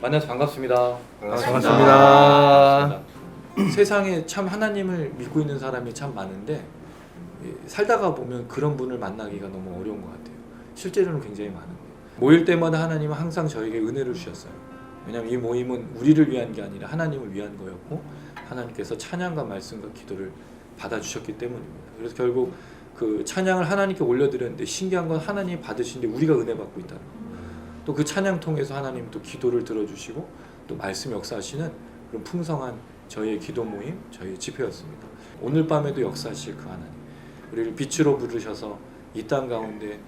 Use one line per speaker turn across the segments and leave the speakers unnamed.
만나서 반갑습니다.
반갑습니다.
세상에 참 하나님을 믿고 있는 사람이 참 많은데 살다가 보면 그런 분을 만나기가 너무 어려운 것 같아요. 실제로는 굉장히 많은데 모일 때마다 하나님은 항상 저에게 은혜를 주셨어요. 왜냐하면 이 모임은 우리를 위한 게 아니라 하나님을 위한 거였고 하나님께서 찬양과 말씀과 기도를 받아주셨기 때문입니다. 그래서 결국 그 찬양을 하나님께 올려드렸는데 신기한 건 하나님이 받으시는데 우리가 은혜 받고 있다는 거예요. 또 그 찬양 통해서 하나님 또 기도를 들어주시고 또 말씀 역사하시는 그런 풍성한 저희의 기도 모임, 저희의 집회였습니다. 오늘 밤에도 역사하실 그 하나님, 우리를 빛으로 부르셔서 이 땅 가운데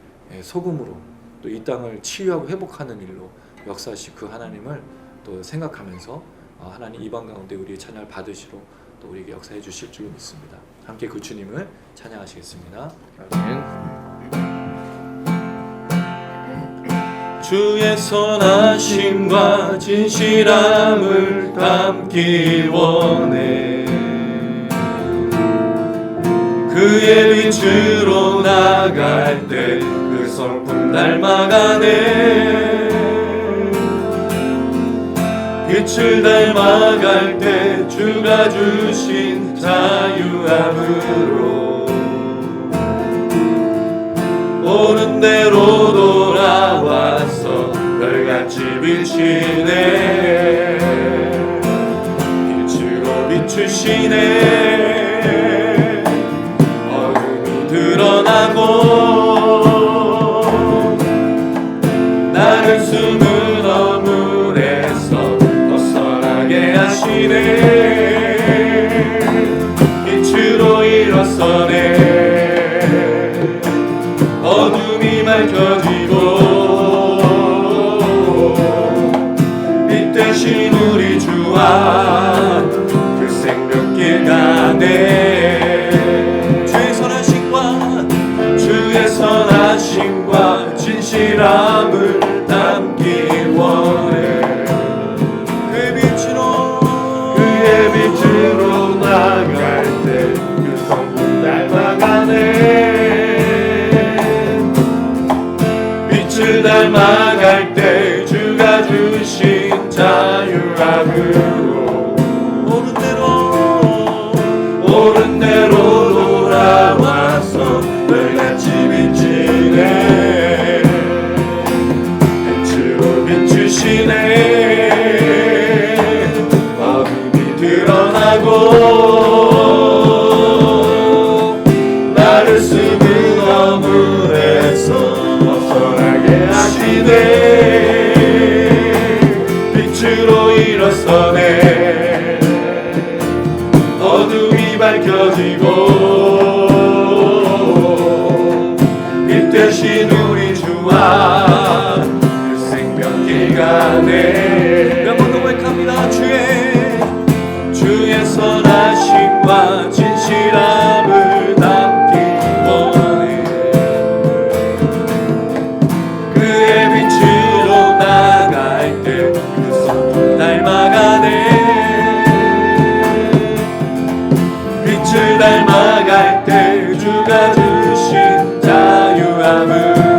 소금으로 또 이 땅을 치유하고 회복하는 일로 역사하실 그 하나님을 또 생각하면서 하나님 이방 가운데 우리의 찬양을 받으시러 또 우리에게 역사해 주실 줄 믿습니다. 함께 그 주님을 찬양하시겠습니다. 아멘. 주의 선하심과 진실함을 담기 원해. 그의 빛으로 나갈 때 그 성품 닮아가네. 빛을 닮아갈 때 주가 주신 자유함으로 옳은 대로 돌아와서 별같이 비치네. 빛으로 비추시네. 어둠이 드러나고 나를 숨은 어물에서 벗어나게 하시네. 빛으로 일어서네. 어둠이 밝혀지고 빛 대신 우리 주와 그 생명길 가네. 주의 선하심과 진실함을 담기 원해. 그의 빛으로 나갈 때 그 성품 닮아가네. 빛을 닮아갈 때 주가 주신 자유함으로 옳은 대로 돌아와서 별같이 비치네. 빛으로 비추시네. 어둠이 드러나고 나를 숨은 어물에서 벗어나게 하시네. 빛으로 일어서네. 어둠이 밝혀지고 빛 대신 우리 주와 그 생명길 가네. 몇 번 더 고백합니다. 주의 선하심과 진실함을 담기 원해. 그의 빛으로 나갈 때 그 성품 닮아가네. 빛을 닮아갈 때 주가 주신 자유함으로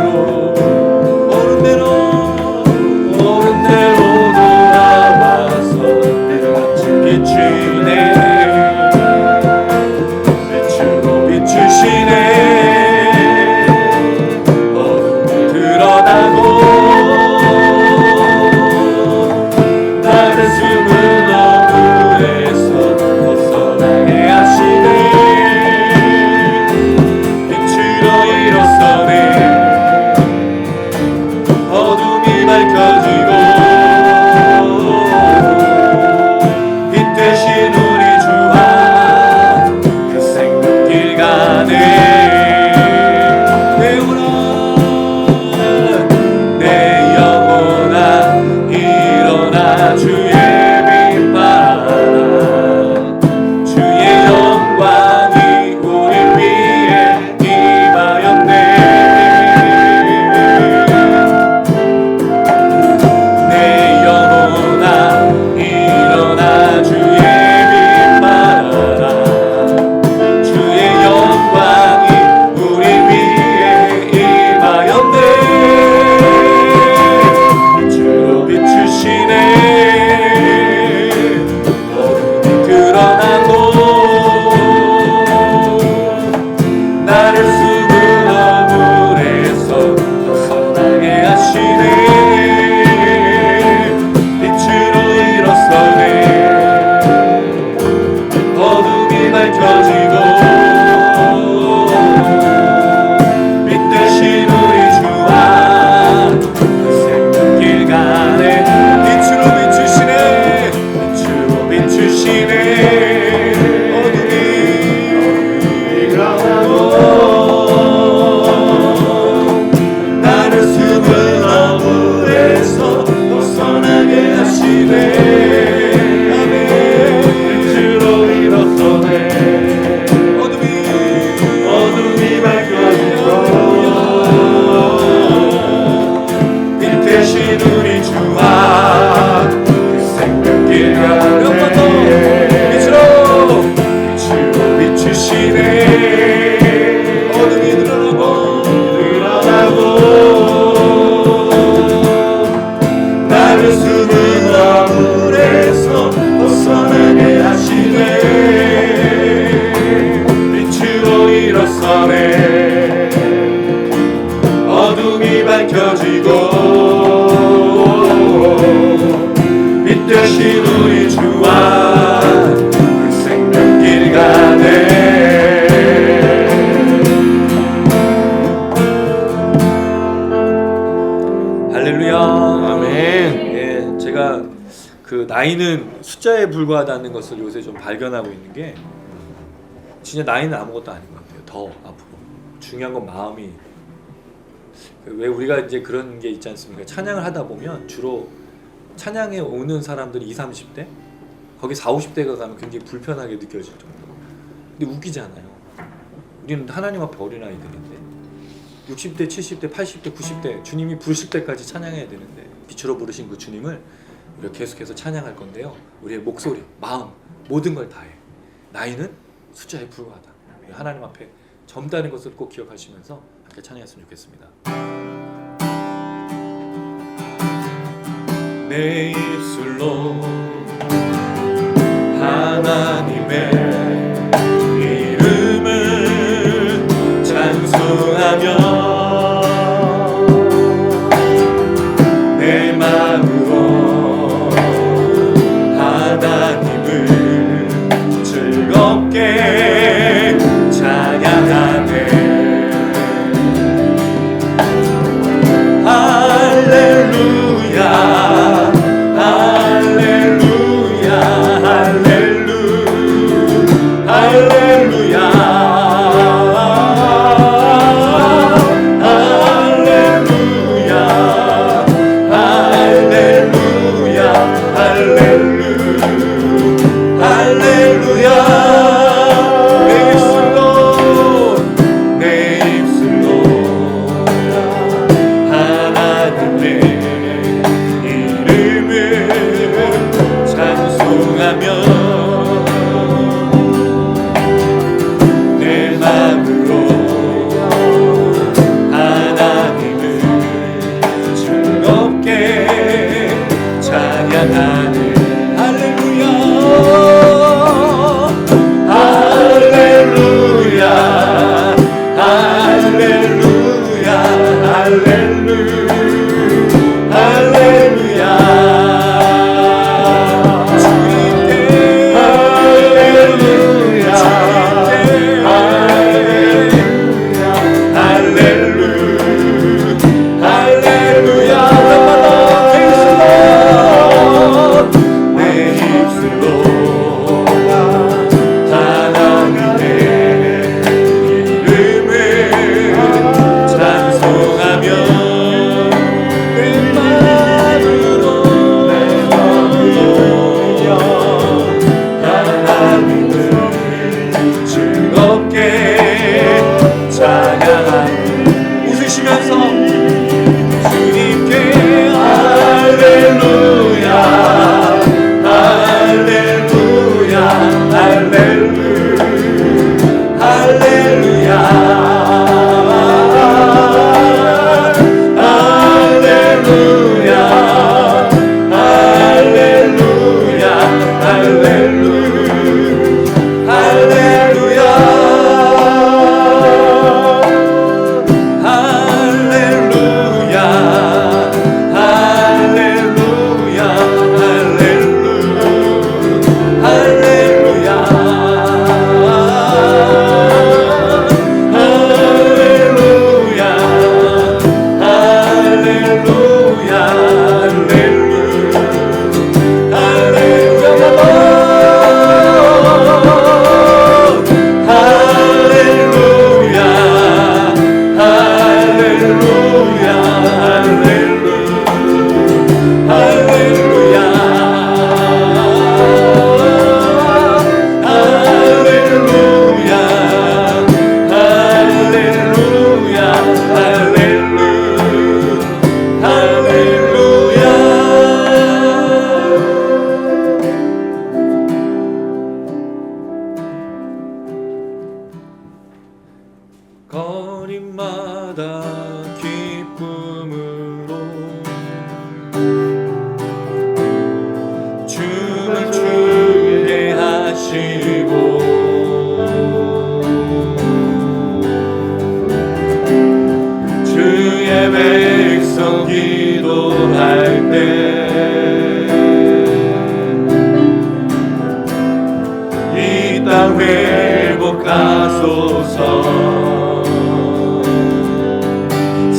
그 나이는 숫자에 불과하다는 것을 요새 좀 발견하고 있는 게 진짜 나이는 아무것도 아닌 것 같아요. 더 앞으로 중요한 건 마음이. 왜 우리가 이제 그런 게 있지 않습니까? 찬양을 하다 보면 주로 찬양에 오는 사람들이 20, 30대? 거기 40, 50대가 가면 굉장히 불편하게 느껴질 정도로. 근데 웃기잖아요. 우리는 하나님 앞에 어린아이들인데 60대, 70대, 80대, 90대 주님이 부르실 때까지 찬양해야 되는데 빛으로 부르신 그 주님을 우리가 계속해서 찬양할 건데요. 우리의 목소리, 마음, 모든 걸 다해. 나이는 숫자에 불과하다. 우리 하나님 앞에 젊다는 것을 꼭 기억하시면서 함께 찬양했으면 좋겠습니다. 내 입술로 하나님의 이름을 찬송하며 내 마음으로 하나님을 즐겁게 찬양하네. 할렐루야 할렐루야 할렐루야 할렐루야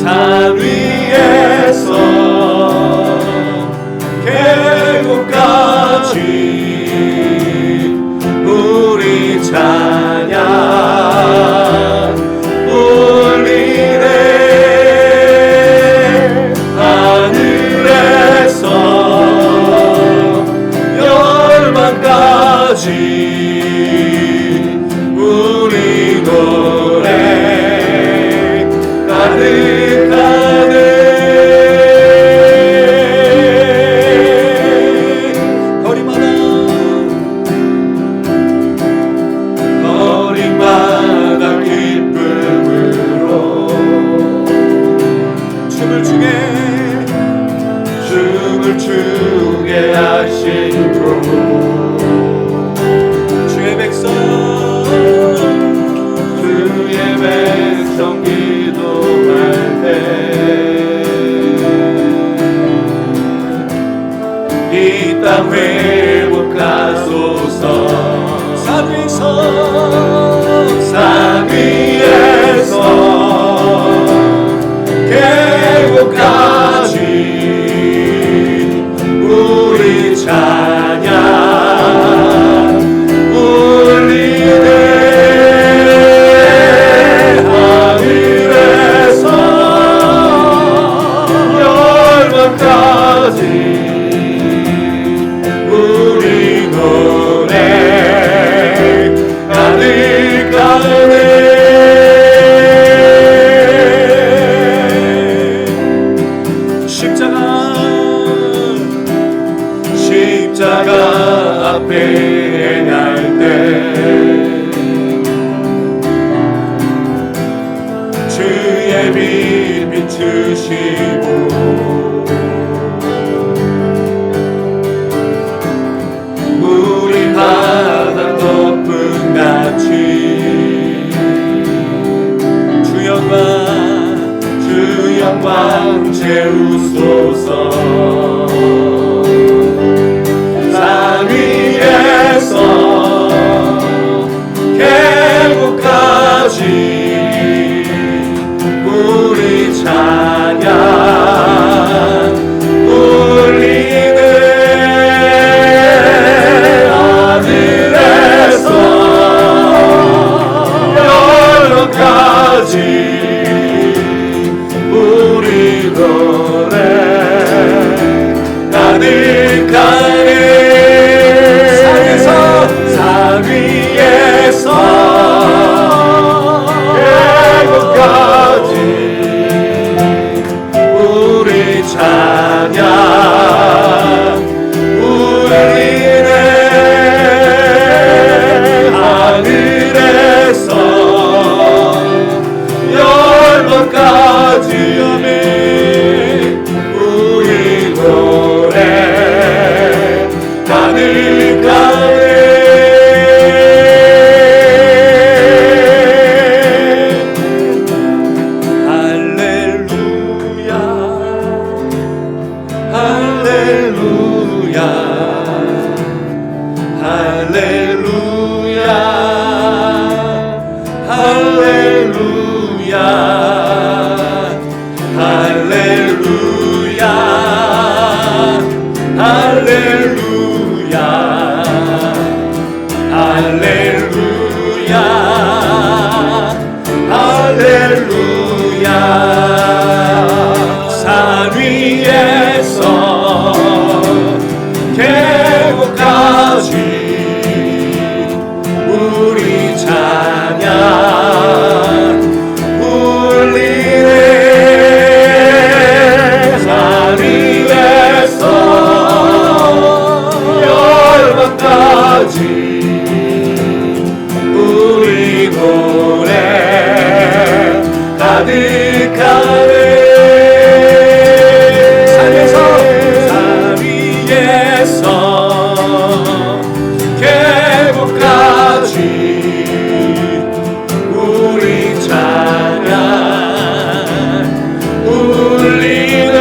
산 위에서 계곡가
건강 회복하소서. 산 위에서 계곡까지 우리 찬양 울리네. 하늘에서 열방까지 우리 노래 가득하네. 십자가 앞에 행할 때 주의 빛 비추시고 물이 바다 덮은 같이 주 영광 채우소서. 산 위에서 계곡까지 우리 찬양 울리네. 하늘에서 열방까지 우리 노래 가득하네. 산 위에서 계곡까지 우리 찬양 울리네. 하늘에서 열방까지 우리 노래 가득하네. 할렐루야. 산 위에서 계곡까지 우리 찬양 울리네. 산 위에서 열방까지 우리 노래 가득하네. 산 위에서 계곡까지 우리 찬양 울리네.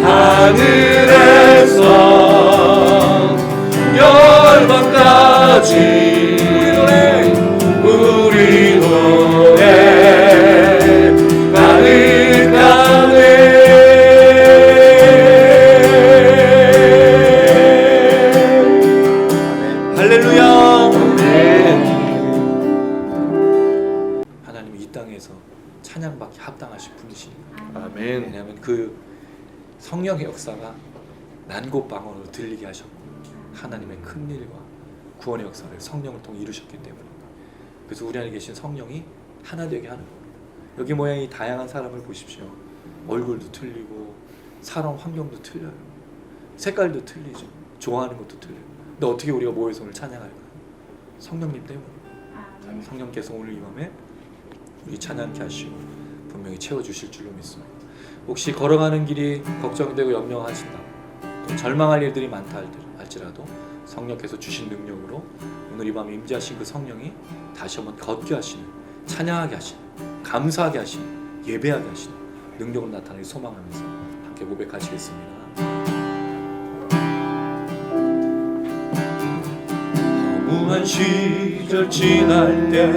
하늘에서 열방까지 우리 노래 가득하네. 할렐루야.
하나님 이 땅에서 찬양받기 합당하신 분이시니까.
아멘.
왜냐하면 그 성령의 역사가 난곳방언으로 들리게 하셨고 하나님의 큰 일과 구원의 역사를 성령을 통해 이루셨기 때문입니다. 그래서 우리 안에 계신 성령이 하나 되게 하는 겁니다. 여기 모양이 다양한 사람을 보십시오. 얼굴도 틀리고 살아온 환경도 틀려요. 색깔도 틀리죠. 좋아하는 것도 틀려요. 근데 어떻게 우리가 모여서 오늘 찬양할까요? 성령님 때문입니다. 성령께서 오늘 이 밤에 우리 찬양케 하시고 분명히 채워주실 줄로 믿습니다. 혹시 걸어가는 길이 걱정되고 염려하신다, 또 절망할 일들이 많다 할지라도 성령께서 주신 능력으로 오늘 이 밤에 임재하신 그 성령이 다시 한번 걷게 하시는, 찬양하게 하시는, 감사하게 하시는, 예배하게 하시는 능력으로 나타나길 소망하면서 함께 고백하시겠습니다.
공허한 시절 지날 때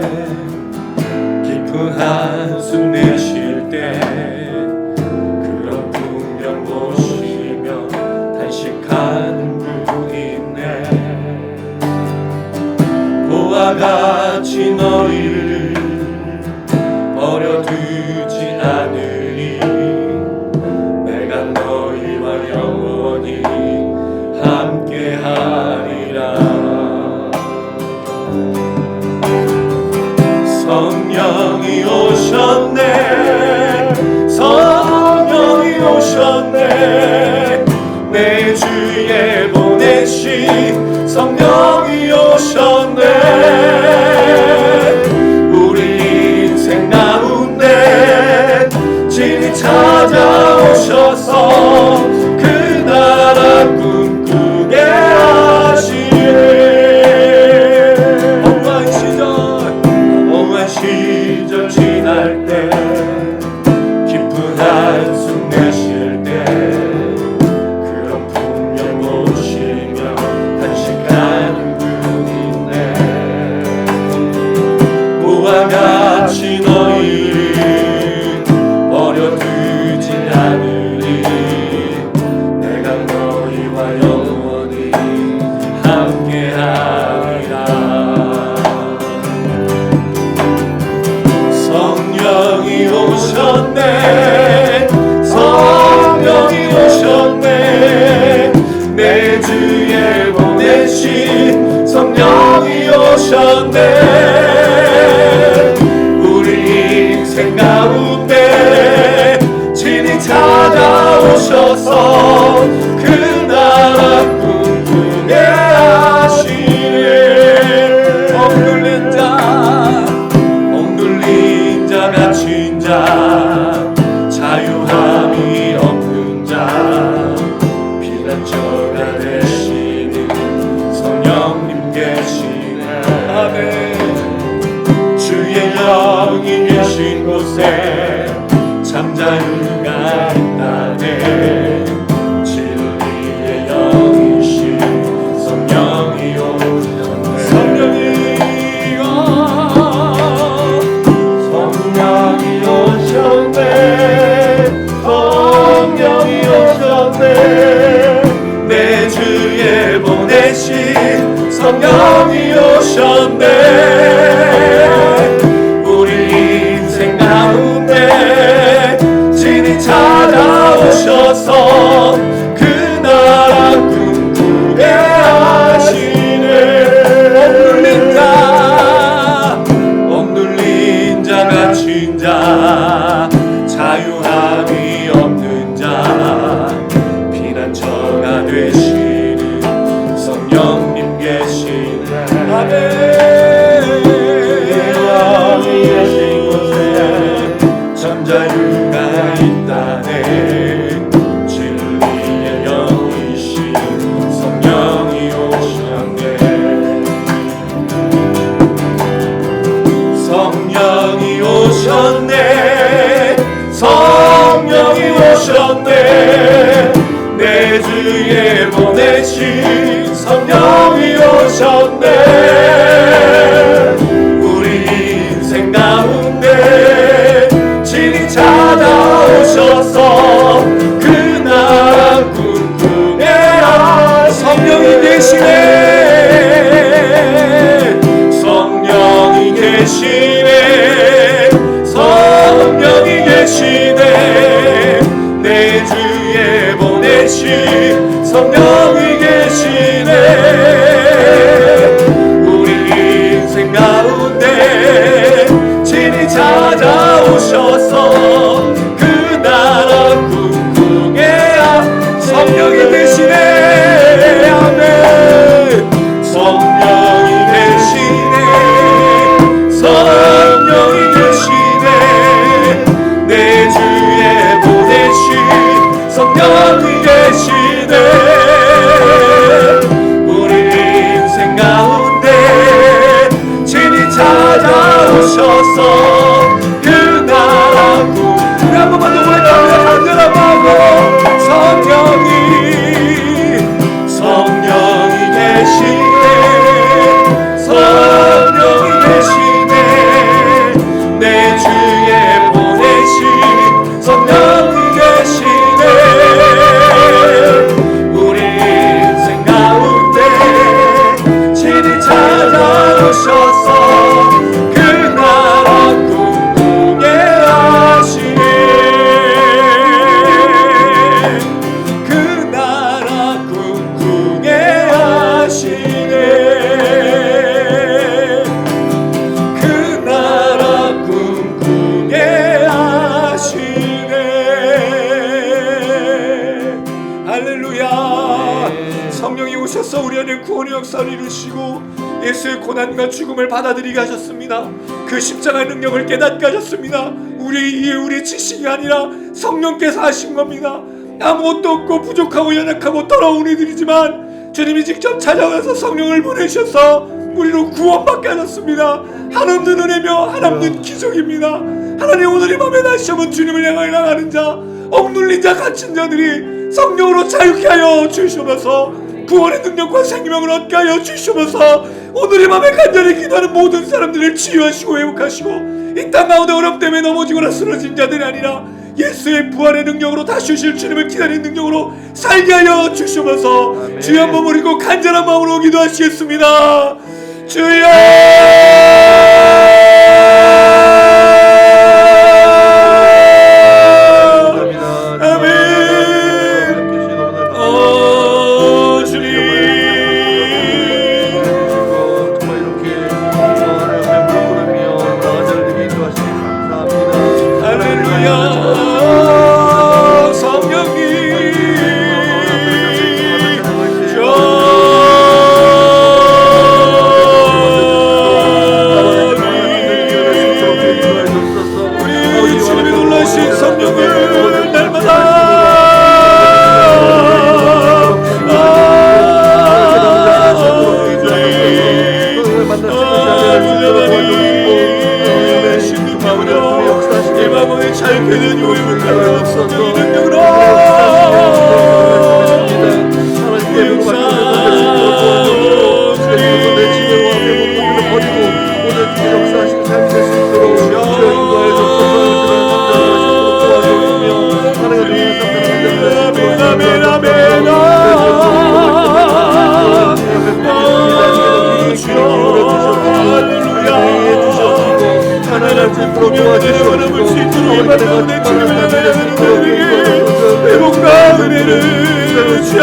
깊은 한숨 내쉴 때 그런 풍경 보시며 단식하는 분 있네. 고와 같이 너희를 버려두지 않으리. 내가 너희와 영원히 함께하리라. 성령이 오셨네. 성령이 오셨네. 내 주에 보내신 성령이 오셨네. 우리 인생 가운데 진히 찾아오셔서 그 나라 꿈꾸게 하시네. 험한 시절 지날 때 깊은 한숨 내쉴 때 그런 풍경 보시며 단식하는 분 있네. 고와 같이 너희를 버려두지 않으리. 내가 너희와 영원히 함께하리라. 성령이 오셨네. 성령이 오셨네. 내 주에 보내신 성령이 오셨네. 우리 인생 가운데 진히 찾아오셔서 그 나라 꿈꾸게 하시네. 억눌린 자 갇힌 자 자유함이 없는 자 피난처가 되시는 성령님 계시네. 아멘. 주의 영이 계신 곳에 참 자유가 있다네. 진리의 영이신 성령이 오셨네. 성령이 오셨네. 성령이 오셨네. 내 주에 보내신 성령이 오셨네. 우리 인생 가운데 진히 찾아오셔서 그 나라 꿈꾸게 하시네. 억눌린 자 갇힌 자 자유함이 없는 자 피난처가 되시는 성령님 계시네. 아멘. 영이 계신 곳에 참 자유가 있다네. 진리의 영이신 성령이 오셨네. 성령이 오셨네. 성령이 오셨네. 내 주에 보내신 성령이 오셨네. 우리 인생 가운데 진히 찾아오셔서 그 나라 꿈꾸게 하시네. 성령이 계시네. 성령이 계시네. 성령이 계시네. 내 주에 보내신 성령이 계시네. 우리 인생 가운데 진히 찾아오셔서 그 나라 놀라운 역사를 이루시고 예수의 고난과 죽음을 받아들이게 하셨습니다. 그 십자가의 능력을 깨닫게 하셨습니다. 우리의 지식이 아니라 성령께서 하신 겁니다. 아무것도 없고 부족하고 연약하고 더러운 우리들이지만 주님이 직접 찾아가서 성령을 보내셔서 우리로 구원받게 하셨습니다. 한없는 은혜며 한없는 기적입니다. 하나님, 오늘 이 밤에 다시 한번 주님을 향하여 나가는 자, 억눌린 자, 갇힌 자들이 성령으로 자유케 하여 주시옵소서. 구원의 능력과 생명을 얻게 하여 주시옵소서. 오늘 이 밤에 간절히 기도하는 모든 사람들을 치유하시고 회복하시고 이 땅 가운데 어렵 때문에 넘어지거나 쓰러진 자들이 아니라 예수의 부활의 능력으로 다시 오실 주님을 기다리는 능력으로 살게 하여 주시옵소서. 주여, 한번 버리고 간절한 마음으로 기도하시겠습니다. 주여! 회복과 은혜를 주여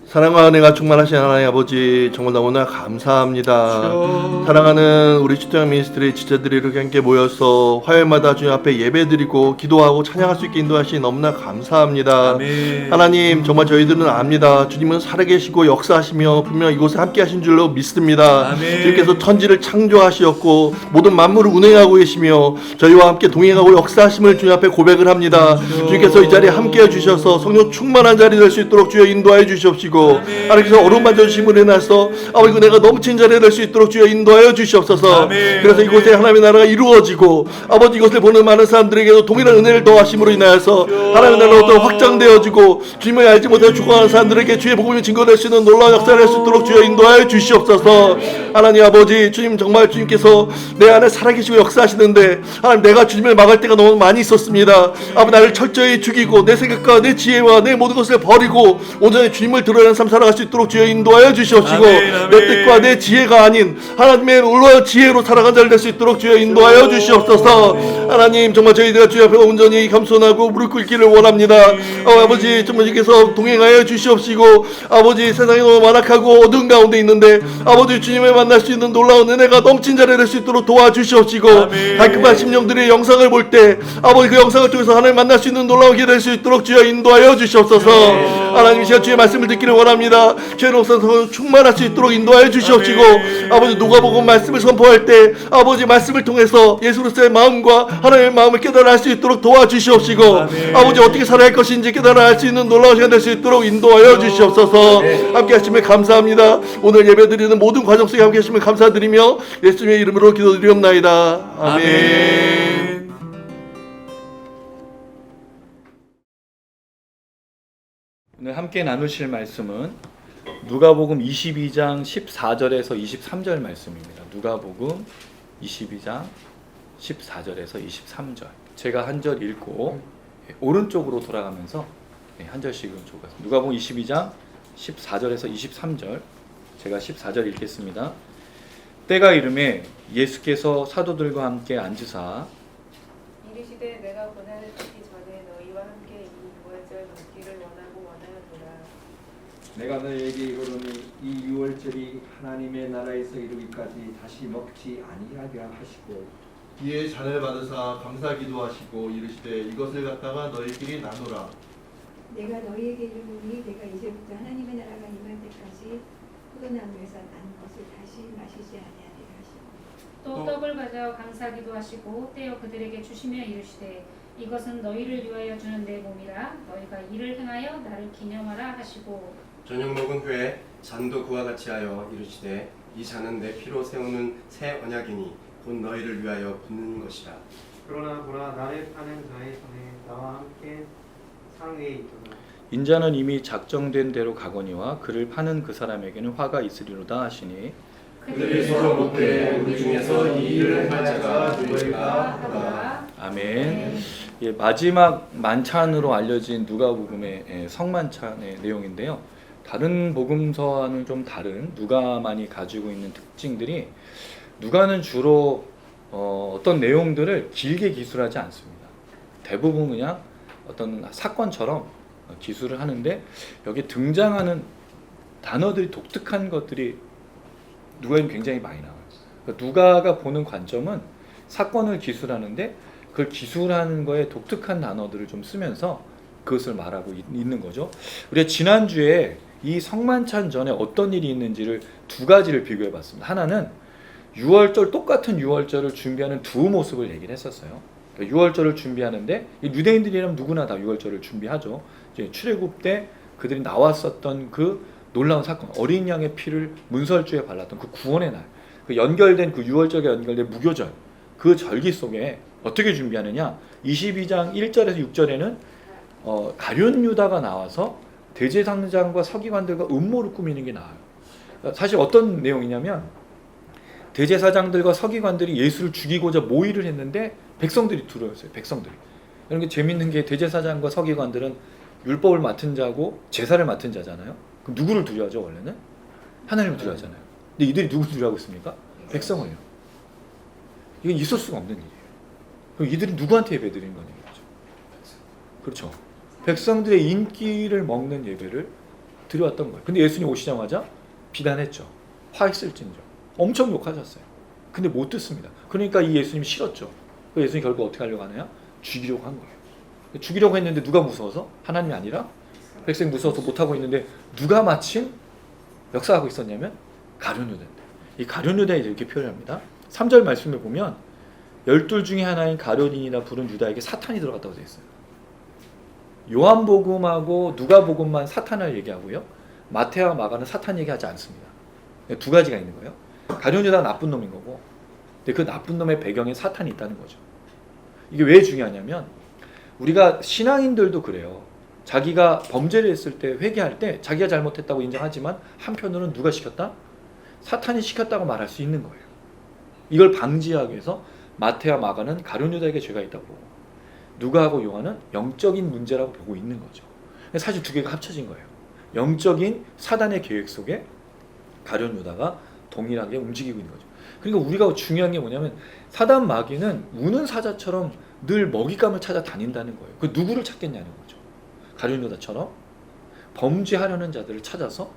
사랑과 은혜가 충만하신 하나님 아버지, 정말 너무나 감사합니다. 사랑하는 우리 주장 미니스트리 지체들이 이렇게 함께 모여서 화요일마다 주님 앞에 예배드리고 기도하고 찬양할 수 있게 인도하시니 너무나 감사합니다.
아멘.
하나님, 정말 저희들은 압니다. 주님은 살아계시고 역사하시며 분명 이곳에 함께 하신 줄로 믿습니다.
아멘.
주님께서 천지를 창조하시었고 모든 만물을 운행하고 계시며 저희와 함께 동행하고 역사하심을 주님 앞에 고백을 합니다. 주님께서 이 자리에 함께 해주셔서 성령 충만한 자리 될 수 있도록 주여 인도하여 주시옵시고, 하나님께서 어루만져 주심을 인하여서 아버지 내가 넘친 자리에 될 수 있도록 주여 인도하여 주시옵소서.
아멘.
그래서 이곳에 하나님의 나라가 이루어지고 아버지 이것을 보는 많은 사람들에게도 동일한 은혜를 더하심으로 인하여서 하나님의 나라가 더 확장되어지고 주님을 알지 못하고 죽어가는 사람들에게 주의 복음이 증거될 수 있는 놀라운 역사를 할 수 있도록 주여 인도하여 주시옵소서. 하나님 아버지, 주님 정말 주님께서 내 안에 살아계시고 역사하시는데 하나님, 내가 주님을 막을 때가 너무 많이 있었습니다. 아버지, 나를 철저히 죽이고 내 생각과 내 지혜와 내 모든 것을 버리고 온전히 주님을 드러내는 삶 살아갈 수 있도록 주여 인도하여 주시옵시고,
아멘, 아멘.
내 뜻과 내 지혜가 아닌 하나님의 놀라운 지혜로 살아간 자를 될 수 있도록 주여 인도하여 주시옵소서. 하나님, 정말 저희가 주여 앞에 온전히 겸손하고 무릎 꿇기를 원합니다. 아버지, 정말 주께서 동행하여 주시옵시고, 아버지 세상이 너무 완악하고 어두운 가운데 있는데 아버지 주님을 만날 수 있는 놀라운 은혜가 넘친 자리 될 수 있도록 도와주시옵시고, 달콤한 심령들의 영상을 볼 때 아버지 그 영상을 통해서 하나님 만날 수 있는 놀라운 기회 될 수 있도록 주여 인도하여 주시옵소서. 하나님, 시간 주의 말씀을 듣기를 원합니다. 죄는 없어서 충만할 수 있도록 인도하여 주시옵시고, 아버지 누가복음 말씀을 선포할 때 아버지 말씀을 통해서 예수 그리스도의 마음과 하나님의 마음을 깨달아 알 수 있도록 도와주시옵시고, 아버지 어떻게 살아야 할 것인지 깨달아 알 수 있는 놀라운 시간 될 수 있도록 인도하여 주시옵소서. 함께 하시면 감사합니다. 오늘 예배드리는 모든 과정 속에 함께 하시면 감사드리며 예수님의 이름으로 기도드리옵나이다. 아멘.
오늘 함께 나누실 말씀은 누가복음 22장 14절에서 23절 말씀입니다. 누가복음 22장 14절에서 23절. 제가 한 절 읽고 오른쪽으로 돌아가면서 네, 한 절씩은 좋겠습니다. 누가복음 22장 14절에서 23절. 제가 14절 읽겠습니다. 때가 이르매 예수께서 사도들과 함께 앉으사
이르시되 내가 고난을 받기 전에 너희와 함께 이 유월절 넘기를 원하노라.
내가 너희에게 이르노니 이 유월절이 하나님의 나라에서 이르기까지 다시 먹지 아니하게 하시고
이에 잔을 받으사 감사 기도하시고 이르시되 이것을 갖다가 너희끼리 나누라.
내가 너희에게 이르노니 내가 이제부터 하나님의 나라가 임할 때까지 포도나무에서 난 것을 다시 마시지 아니하리라 하시고
또 떡을 가져 감사기도 하시고 떼어 그들에게 주시며 이르시되 이것은 너희를 위하여 주는 내 몸이라 너희가 이를 행하여 나를 기념하라 하시고
저녁 먹은 후에 잔도 그와 같이 하여 이르시되 이 잔은 내 피로 세우는 새 언약이니 곧 너희를 위하여 붓는 것이라.
그러나 보라 나를 파는 자의 손에 나와 함께 상위에 있도다.
인자는 이미 작정된 대로 가거니와 그를 파는 그 사람에게는 화가 있으리로다 하시니
그들이 서로 묻되 우리 중에서 이 일을 할 자가 누구일까 하더라.
아멘. 예, 마지막 만찬으로 알려진 누가복음의 성만찬의 내용인데요. 다른 복음서와는 좀 다른 누가만이 가지고 있는 특징들이 누가는 주로 어떤 내용들을 길게 기술하지 않습니다. 대부분 그냥 어떤 사건처럼 기술을 하는데 여기 등장하는 단어들이 독특한 것들이 누가에는 굉장히 많이 나와요. 그러니까 누가가 보는 관점은 사건을 기술하는데 그걸 기술하는 거에 독특한 단어들을 좀 쓰면서 그것을 말하고 있는 거죠. 우리가 지난주에 이 성만찬 전에 어떤 일이 있는지를 두 가지를 비교해 봤습니다. 하나는 유월절, 똑같은 유월절을 준비하는 두 모습을 얘기를 했었어요. 그러니까 유월절을 준비하는데 유대인들이라면 누구나 다 유월절을 준비하죠. 이제 출애굽 때 그들이 나왔었던 그 놀라운 사건, 어린 양의 피를 문설주에 발랐던 그 구원의 날, 그 연결된 그 유월절에 연결된 무교절, 그 절기 속에 어떻게 준비하느냐? 22장 1절에서 6절에는 가룟 유다가 나와서 대제사장과 서기관들과 음모를 꾸미는 게 나와요. 사실 어떤 내용이냐면 대제사장들과 서기관들이 예수를 죽이고자 모의를 했는데 백성들이 두려웠어요. 백성들이. 이런 게 재밌는 게 대제사장과 서기관들은 율법을 맡은 자고 제사를 맡은 자잖아요. 그럼 누구를 두려워하죠 원래는? 하나님을 두려워하잖아요. 근데 이들이 누구를 두려워하고 있습니까? 백성을요. 이건 있을 수가 없는 일이에요. 그럼 이들이 누구한테 예배드리는 거냐 이거죠. 그렇죠. 백성들의 인기를 먹는 예배를 드려왔던 거예요. 근데 예수님 오시자마자 비난했죠. 화했을진저. 엄청 욕하셨어요. 근데 못 듣습니다. 그러니까 이 예수님 싫었죠. 그 예수님 결국 어떻게 하려고 하느냐? 죽이려고 한 거예요. 죽이려고 했는데 누가 무서워서? 하나님이 아니라 백성이 무서워서 못하고 있는데 누가 마침 역사하고 있었냐면 가룟유다인데 이 가룟유다에 이렇게 표현합니다. 3절 말씀에 보면 12 중에 하나인 가룟이라 부른 유다에게 사탄이 들어갔다고 되어 있어요. 요한복음하고 누가복음만 사탄을 얘기하고요. 마태와 마가는 사탄 얘기하지 않습니다. 두 가지가 있는 거예요. 가룟유다가 나쁜 놈인 거고 근데 그 나쁜 놈의 배경에 사탄이 있다는 거죠. 이게 왜 중요하냐면 우리가 신앙인들도 그래요. 자기가 범죄를 했을 때 회개할 때 자기가 잘못했다고 인정하지만 한편으로는 누가 시켰다? 사탄이 시켰다고 말할 수 있는 거예요. 이걸 방지하기 위해서 마태와 마가는 가룟유다에게 죄가 있다고 보고 누가하고 요한은 영적인 문제라고 보고 있는 거죠. 사실 두 개가 합쳐진 거예요. 영적인 사단의 계획 속에 가룟유다가 동일하게 움직이고 있는 거죠. 그러니까 우리가 중요한 게 뭐냐면 사단 마귀는 우는 사자처럼 늘 먹잇감을 찾아 다닌다는 거예요. 그 누구를 찾겠냐는 거죠. 가룟유다처럼 범죄하려는 자들을 찾아서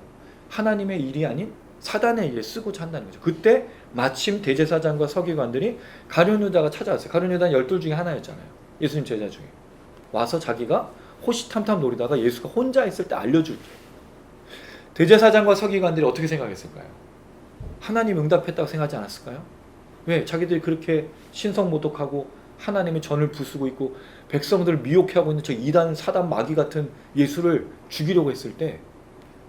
하나님의 일이 아닌 사단의 일에 쓰고자 한다는 거죠. 그때 마침 대제사장과 서기관들이 가룟유다가 찾아왔어요. 가룟유다는 12 중에 하나였잖아요. 예수님 제자 중에. 와서 자기가 호시탐탐 노리다가 예수가 혼자 있을 때 알려줄게. 대제사장과 서기관들이 어떻게 생각했을까요? 하나님 응답했다고 생각하지 않았을까요? 왜? 자기들이 그렇게 신성모독하고 하나님의 전을 부수고 있고 백성들을 미혹하고 있는 저 이단 사단 마귀 같은 예수를 죽이려고 했을 때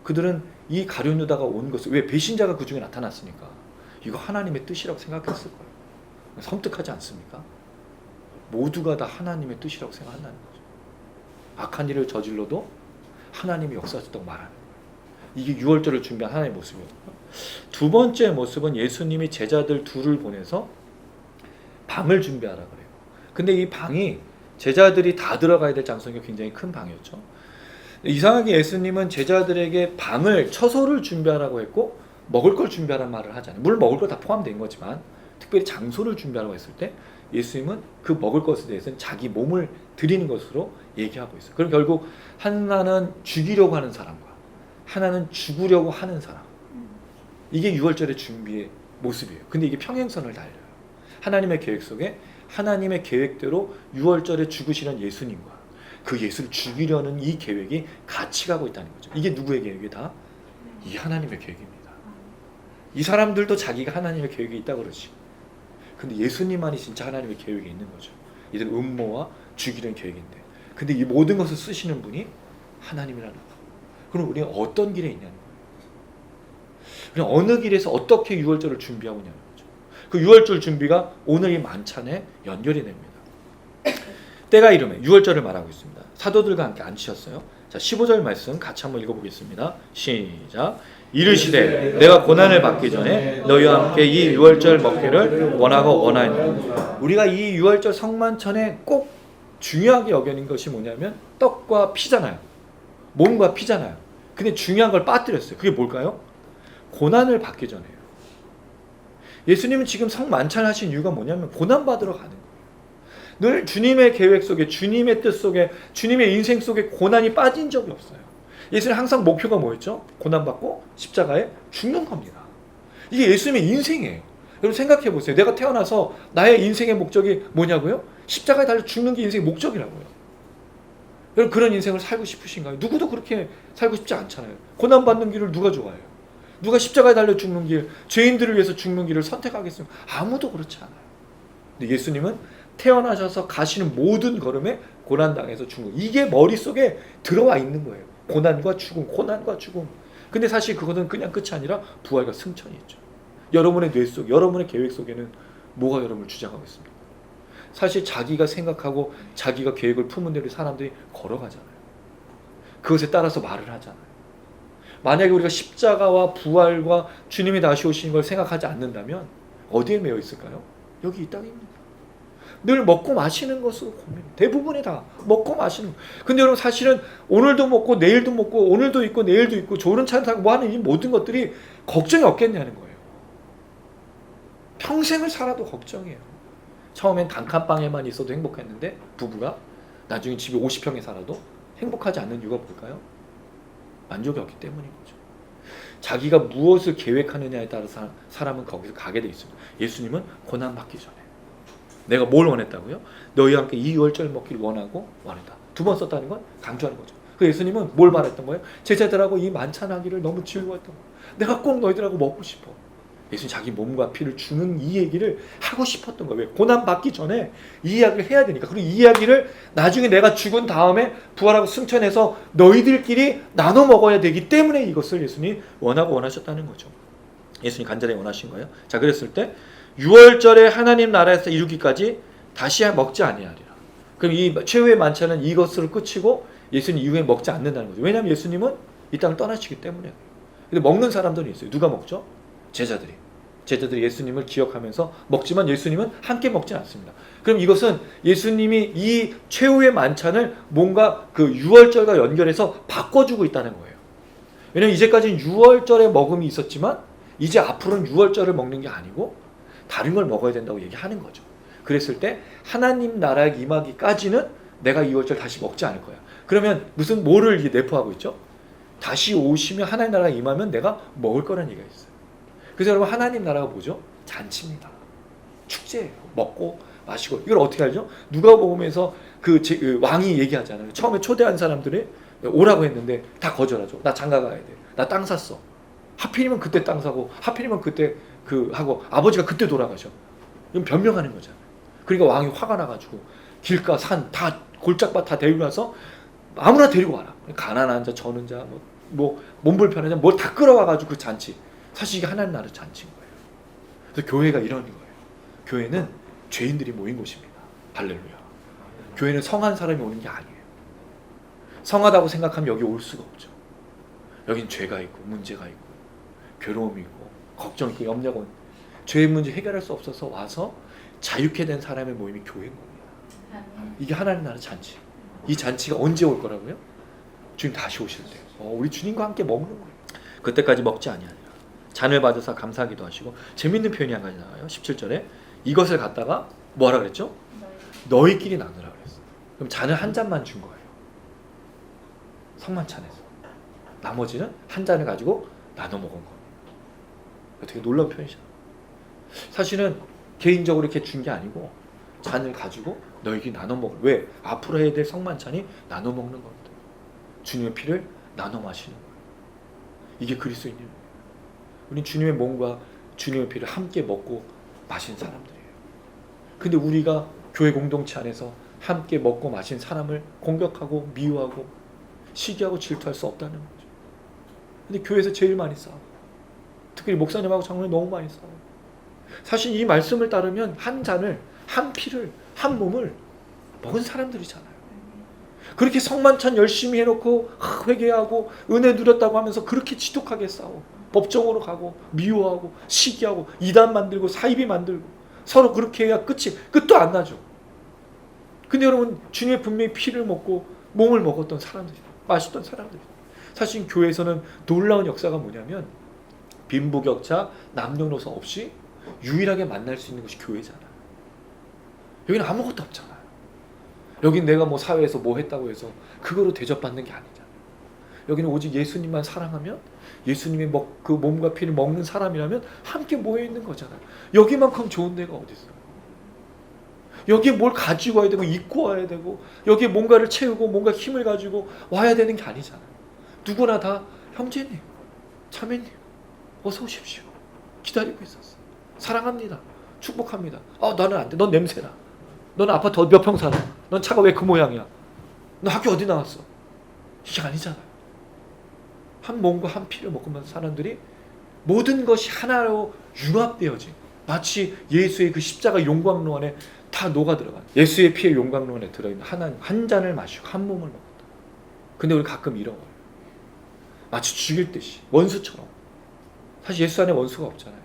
그들은 이 가룟유다가 온 것을 왜 배신자가 그 중에 나타났으니까 이거 하나님의 뜻이라고 생각했을 거예요. 섬뜩하지 않습니까? 모두가 다 하나님의 뜻이라고 생각한다는 거죠. 악한 일을 저질러도 하나님이 역사하셨다고 말하는 거예요. 이게 유월절을 준비한 하나님의 모습이거든요. 두 번째 모습은 예수님이 제자들 둘을 보내서 방을 준비하라 그래요. 근데 이 방이 제자들이 다 들어가야 될 장소가 굉장히 큰 방이었죠. 이상하게 예수님은 제자들에게 방을, 처소를 준비하라고 했고 먹을 걸 준비하라는 말을 하잖아요. 물론 먹을 거 다 포함된 거지만 특별히 장소를 준비하라고 했을 때 예수님은 그 먹을 것에 대해서는 자기 몸을 드리는 것으로 얘기하고 있어요. 그럼 결국 하나는 죽이려고 하는 사람과 하나는 죽으려고 하는 사람, 이게 유월절의 준비의 모습이에요. 근데 이게 평행선을 달려요. 하나님의 계획 속에 하나님의 계획대로 유월절에 죽으시는 예수님과 그 예수를 죽이려는 이 계획이 같이 가고 있다는 거죠. 이게 누구의 계획이다? 이 하나님의 계획입니다. 이 사람들도 자기가 하나님의 계획이 있다고 그러지. 근데 예수님만이 진짜 하나님의 계획이 있는 거죠. 이들 음모와 죽이려는 계획인데. 근데 이 모든 것을 쓰시는 분이 하나님이라는 거. 그럼 우리가 어떤 길에 있냐는 거예요. 그냥 어느 길에서 어떻게 유월절을 준비하고 있냐는 거죠. 그 유월절 준비가 오늘 이 만찬에 연결이 됩니다. 때가 이르매 유월절을 말하고 있습니다. 사도들과 함께 앉으셨어요. 자, 15절 말씀 같이 한번 읽어보겠습니다. 시작. 이르시되 내가 고난을 받기 전에 너희와 함께 이 유월절 먹기를 원하고 원하였노라. 우리가 이 유월절 성만찬에 꼭 중요하게 여기는 것이 뭐냐면 떡과 피잖아요. 몸과 피잖아요. 근데 중요한 걸 빠뜨렸어요. 그게 뭘까요? 고난을 받기 전에요. 예수님은 지금 성만찬 하신 이유가 뭐냐면 고난 받으러 가는 거예요. 늘 주님의 계획 속에, 주님의 뜻 속에, 주님의 인생 속에 고난이 빠진 적이 없어요. 예수님 항상 목표가 뭐였죠? 고난받고 십자가에 죽는 겁니다. 이게 예수님의 인생이에요. 여러분 생각해 보세요. 내가 태어나서 나의 인생의 목적이 뭐냐고요? 십자가에 달려 죽는 게 인생의 목적이라고요. 여러분 그런 인생을 살고 싶으신가요? 누구도 그렇게 살고 싶지 않잖아요. 고난받는 길을 누가 좋아해요? 누가 십자가에 달려 죽는 길, 죄인들을 위해서 죽는 길을 선택하겠습니까? 아무도 그렇지 않아요. 근데 예수님은 태어나셔서 가시는 모든 걸음에 고난당해서 죽는, 이게 머릿속에 들어와 있는 거예요. 고난과 죽음, 고난과 죽음. 근데 사실 그거는 그냥 끝이 아니라 부활과 승천이 있죠. 여러분의 뇌 속, 여러분의 계획 속에는 뭐가 여러분을 주장하고 있습니까? 사실 자기가 생각하고 자기가 계획을 품은 대로 사람들이 걸어가잖아요. 그것에 따라서 말을 하잖아요. 만약에 우리가 십자가와 부활과 주님이 다시 오시는 걸 생각하지 않는다면 어디에 매여 있을까요? 여기 이 땅입니다. 늘 먹고 마시는 것으로 고민. 대부분이 다 먹고 마시는 거. 근데 여러분 사실은 오늘도 먹고 내일도 먹고 오늘도 있고 내일도 있고 좋은 차 타고 뭐 하는 이 모든 것들이 걱정이 없겠냐는 거예요. 평생을 살아도 걱정이에요. 처음엔 단칸방에만 있어도 행복했는데 부부가 나중에 집에 50평에 살아도 행복하지 않는 이유가 뭘까요? 만족이 없기 때문인 거죠. 자기가 무엇을 계획하느냐에 따라서 사람은 거기서 가게 돼 있습니다. 예수님은 고난받기 전에 내가 뭘 원했다고요? 너희와 함께 이 유월절 먹기를 원하고 원했다. 두 번 썼다는 건 강조하는 거죠. 그 예수님은 뭘 말했던 거예요? 제자들하고 이 만찬하기를 너무 즐거웠던 거예요. 내가 꼭 너희들하고 먹고 싶어. 예수님 자기 몸과 피를 주는 이 얘기를 하고 싶었던 거예요. 왜? 고난받기 전에 이 이야기를 해야 되니까. 그리고 이 이야기를 나중에 내가 죽은 다음에 부활하고 승천해서 너희들끼리 나눠 먹어야 되기 때문에 이것을 예수님이 원하고 원하셨다는 거죠. 예수님 간절히 원하신 거예요. 자, 그랬을 때 유월절에 하나님 나라에서 이루기까지 다시 먹지 아니하리라. 그럼 이 최후의 만찬은 이것으로 끝이고 예수님 이후에 먹지 않는다는 거죠. 왜냐하면 예수님은 이 땅을 떠나시기 때문에. 근데 먹는 사람들이 있어요. 누가 먹죠? 제자들이 예수님을 기억하면서 먹지만 예수님은 함께 먹지 않습니다. 그럼 이것은 예수님이 이 최후의 만찬을 뭔가 그 유월절과 연결해서 바꿔주고 있다는 거예요. 왜냐하면 이제까지는 유월절에 먹음이 있었지만 이제 앞으로는 유월절을 먹는 게 아니고 다른 걸 먹어야 된다고 얘기하는 거죠. 그랬을 때 하나님 나라에 임하기까지는 내가 유월절 다시 먹지 않을 거야. 그러면 무슨 뭐를 내포하고 있죠? 다시 오시면 하나님 나라에 임하면 내가 먹을 거라는 얘기가 있어요. 그래서 여러분 하나님 나라가 뭐죠? 잔치입니다. 축제예요. 먹고 마시고. 이걸 어떻게 알죠? 누가복음에서 그 왕이 얘기하잖아요. 처음에 초대한 사람들이 오라고 했는데 다 거절하죠. 나 장가 가야 돼. 나 땅 샀어. 하필이면 그때 땅 사고 하필이면 그때 하고 아버지가 그때 돌아가셔. 이건 변명하는 거잖아요. 그러니까 왕이 화가 나가지고 길가 산 다 골짜기밭 다 데리고 가서 아무나 데리고 와라. 가난한 자, 저는 자, 뭐 몸불편한 자, 뭘 다 끌어와가지고 그 잔치. 사실 이게 하나님 나라 잔치인 거예요. 그래서 교회가 이런 거예요. 교회는 죄인들이 모인 곳입니다. 할렐루야. 교회는 성한 사람이 오는 게 아니에요. 성하다고 생각하면 여기 올 수가 없죠. 여긴 죄가 있고 문제가 있고 괴로움이 있고 걱정 있고 염려가 있고 죄의 문제 해결할 수 없어서 와서 자유케 된 사람의 모임이 교회인 겁니다. 이게 하나님 나라 잔치. 이 잔치가 언제 올 거라고요? 주님 다시 오실 때 우리 주님과 함께 먹는 거예요. 그때까지 먹지 아니하니라. 잔을 받으사 감사하기도 하시고 재밌는 표현이 한 가지 나와요. 17절에 이것을 갖다가 뭐하라 그랬죠? 너희끼리 나누라 그랬어요. 그럼 잔을 한 잔만 준 거예요. 성만찬에서. 나머지는 한 잔을 가지고 나눠 먹은 거예요. 되게 놀라운 표현이잖아요. 사실은 개인적으로 이렇게 준 게 아니고 잔을 가지고 너희끼리 나눠 먹을. 왜? 앞으로 해야 될 성만찬이 나눠 먹는 겁니다. 주님의 피를 나눠 마시는 거예요. 이게 그리스도인이에요. 우리는 주님의 몸과 주님의 피를 함께 먹고 마신 사람들이에요. 근데 우리가 교회 공동체 안에서 함께 먹고 마신 사람을 공격하고 미워하고 시기하고 질투할 수 없다는 거죠. 근데 교회에서 제일 많이 싸워. 특히 목사님하고 장로님 너무 많이 싸워. 사실 이 말씀을 따르면 한 잔을, 한 피를, 한 몸을 먹은 사람들이잖아요. 그렇게 성만찬 열심히 해놓고 회개하고 은혜 누렸다고 하면서 그렇게 지독하게 싸워. 법정으로 가고 미워하고 시기하고 이단 만들고 사이비 만들고 서로 그렇게 해야 끝도 안 나죠. 근데 여러분 주님의 분명히 피를 먹고 몸을 먹었던 사람들이에요. 마셨던 사람들이에요. 사실 교회에서는 놀라운 역사가 뭐냐면 빈부격차 남녀노소 없이 유일하게 만날 수 있는 것이 교회잖아요. 여기는 아무것도 없잖아요. 여긴 내가 뭐 사회에서 뭐 했다고 해서 그거로 대접받는 게 아니잖아요. 여기는 오직 예수님만 사랑하면 예수님의 그 몸과 피를 먹는 사람이라면 함께 모여 있는 거잖아요. 여기만큼 좋은 데가 어디 있어요? 여기에 뭘 가지고 와야 되고 입고 와야 되고 여기에 뭔가를 채우고 뭔가 힘을 가지고 와야 되는 게 아니잖아요. 누구나 다 형제님, 자매님 어서 오십시오. 기다리고 있었어. 사랑합니다. 축복합니다. 나는 안 돼. 넌 냄새나. 너는 아파트 몇 평 살아. 넌 차가 왜 그 모양이야. 너 학교 어디 나왔어. 이게 아니잖아요. 한 몸과 한 피를 먹으면서 사람들이 모든 것이 하나로 융합되어진 마치 예수의 그 십자가 용광로 안에 다 녹아 들어간 예수의 피의 용광로 안에 들어있는 하나님 한 잔을 마시고 한 몸을 먹었다. 근데 우리 가끔 잃어버려요. 마치 죽일 듯이 원수처럼. 사실 예수 안에 원수가 없잖아요.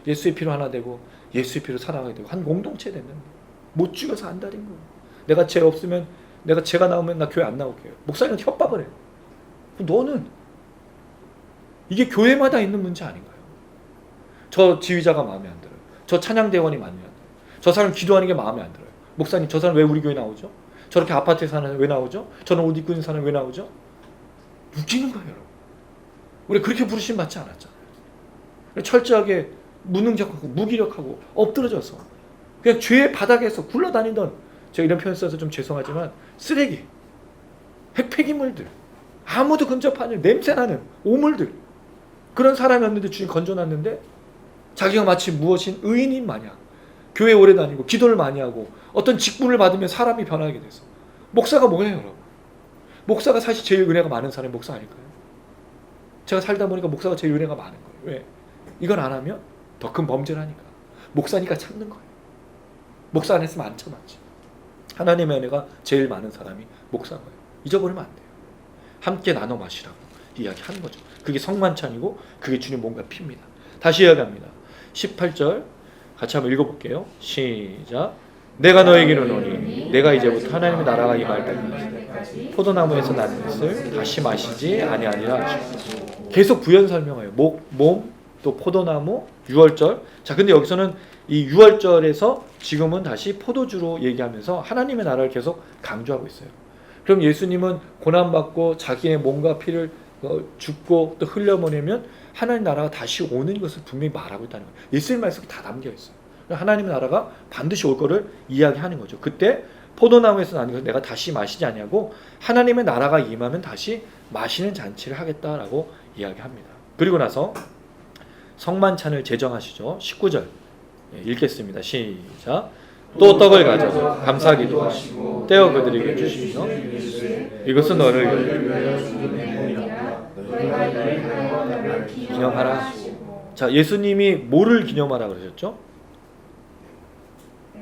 예수의 피로 하나 되고 예수의 피로 살아가게 되고 한 공동체 되면 못 죽여서 안달인 거예요. 내가 죄 없으면 내가 죄가 나오면 나 교회 안 나올게요. 목사님한테 협박을 해요. 너는 이게 교회마다 있는 문제 아닌가요? 저 지휘자가 마음에 안 들어요. 저 찬양대원이 마음에 안 들어요. 저 사람 기도하는 게 마음에 안 들어요. 목사님 저 사람 왜 우리 교회 나오죠? 저렇게 아파트에 사는 사람 왜 나오죠? 저런 옷 입고 있는 사람 왜 나오죠? 웃기는 거예요. 여러분. 우리 그렇게 부르심 받지 않았잖아요. 철저하게 무능력하고 무기력하고 엎드러져서 그냥 죄의 바닥에서 굴러다니던 제가 이런 표현 써서 좀 죄송하지만 쓰레기, 핵폐기물들 아무도 근접하는 냄새나는 오물들 그런 사람이었는데 주님 건져놨는데 자기가 마치 무엇인 의인인 마냥 교회 오래 다니고 기도를 많이 하고 어떤 직분을 받으면 사람이 변하게 돼서 목사가 뭐예요 여러분? 목사가 사실 제일 은혜가 많은 사람이 목사 아닐까요? 제가 살다 보니까 목사가 제일 은혜가 많은 거예요. 왜? 이건 안 하면 더 큰 범죄를 하니까 목사니까 참는 거예요. 목사 안 했으면 안 참았지. 하나님의 은혜가 제일 많은 사람이 목사인 거예요. 잊어버리면 안 돼요. 함께 나눠 마시라고 이야기하는 거죠. 그게 성만찬이고 그게 주님 몸과 피입니다. 다시 이야기합니다. 18절 같이 한번 읽어볼게요. 시작. 내가 너에게 이르노니 내가 이제부터 하나님의 나라가 임할 때까지 포도나무에서 난 것을 다시 마시지 아니하리라 하시고 계속 부연 설명해요. 몸 또 포도나무 6월절. 자 근데 여기서는 이 6월절에서 지금은 다시 포도주로 얘기하면서 하나님의 나라를 계속 강조하고 있어요. 그럼 예수님은 고난받고 자기의 몸과 피를 죽고 또 흘려보내면 하나님 나라가 다시 오는 것을 분명히 말하고 있다는 거예요. 예수님 말씀이 다 담겨 있어요. 하나님의 나라가 반드시 올 거를 이야기하는 거죠. 그때 포도나무에서 나는 것을 내가 다시 마시지 아니하고 하나님의 나라가 임하면 다시 마시는 잔치를 하겠다라고 이야기합니다. 그리고 나서 성만찬을 제정하시죠. 19절 읽겠습니다. 시작. 또 떡을 가져서 감사기도 하시고 떼어 그들에게 주시며 이것은 너를 위하여 기념하라. 자, 예수님이 뭐를 기념하라 그러셨죠?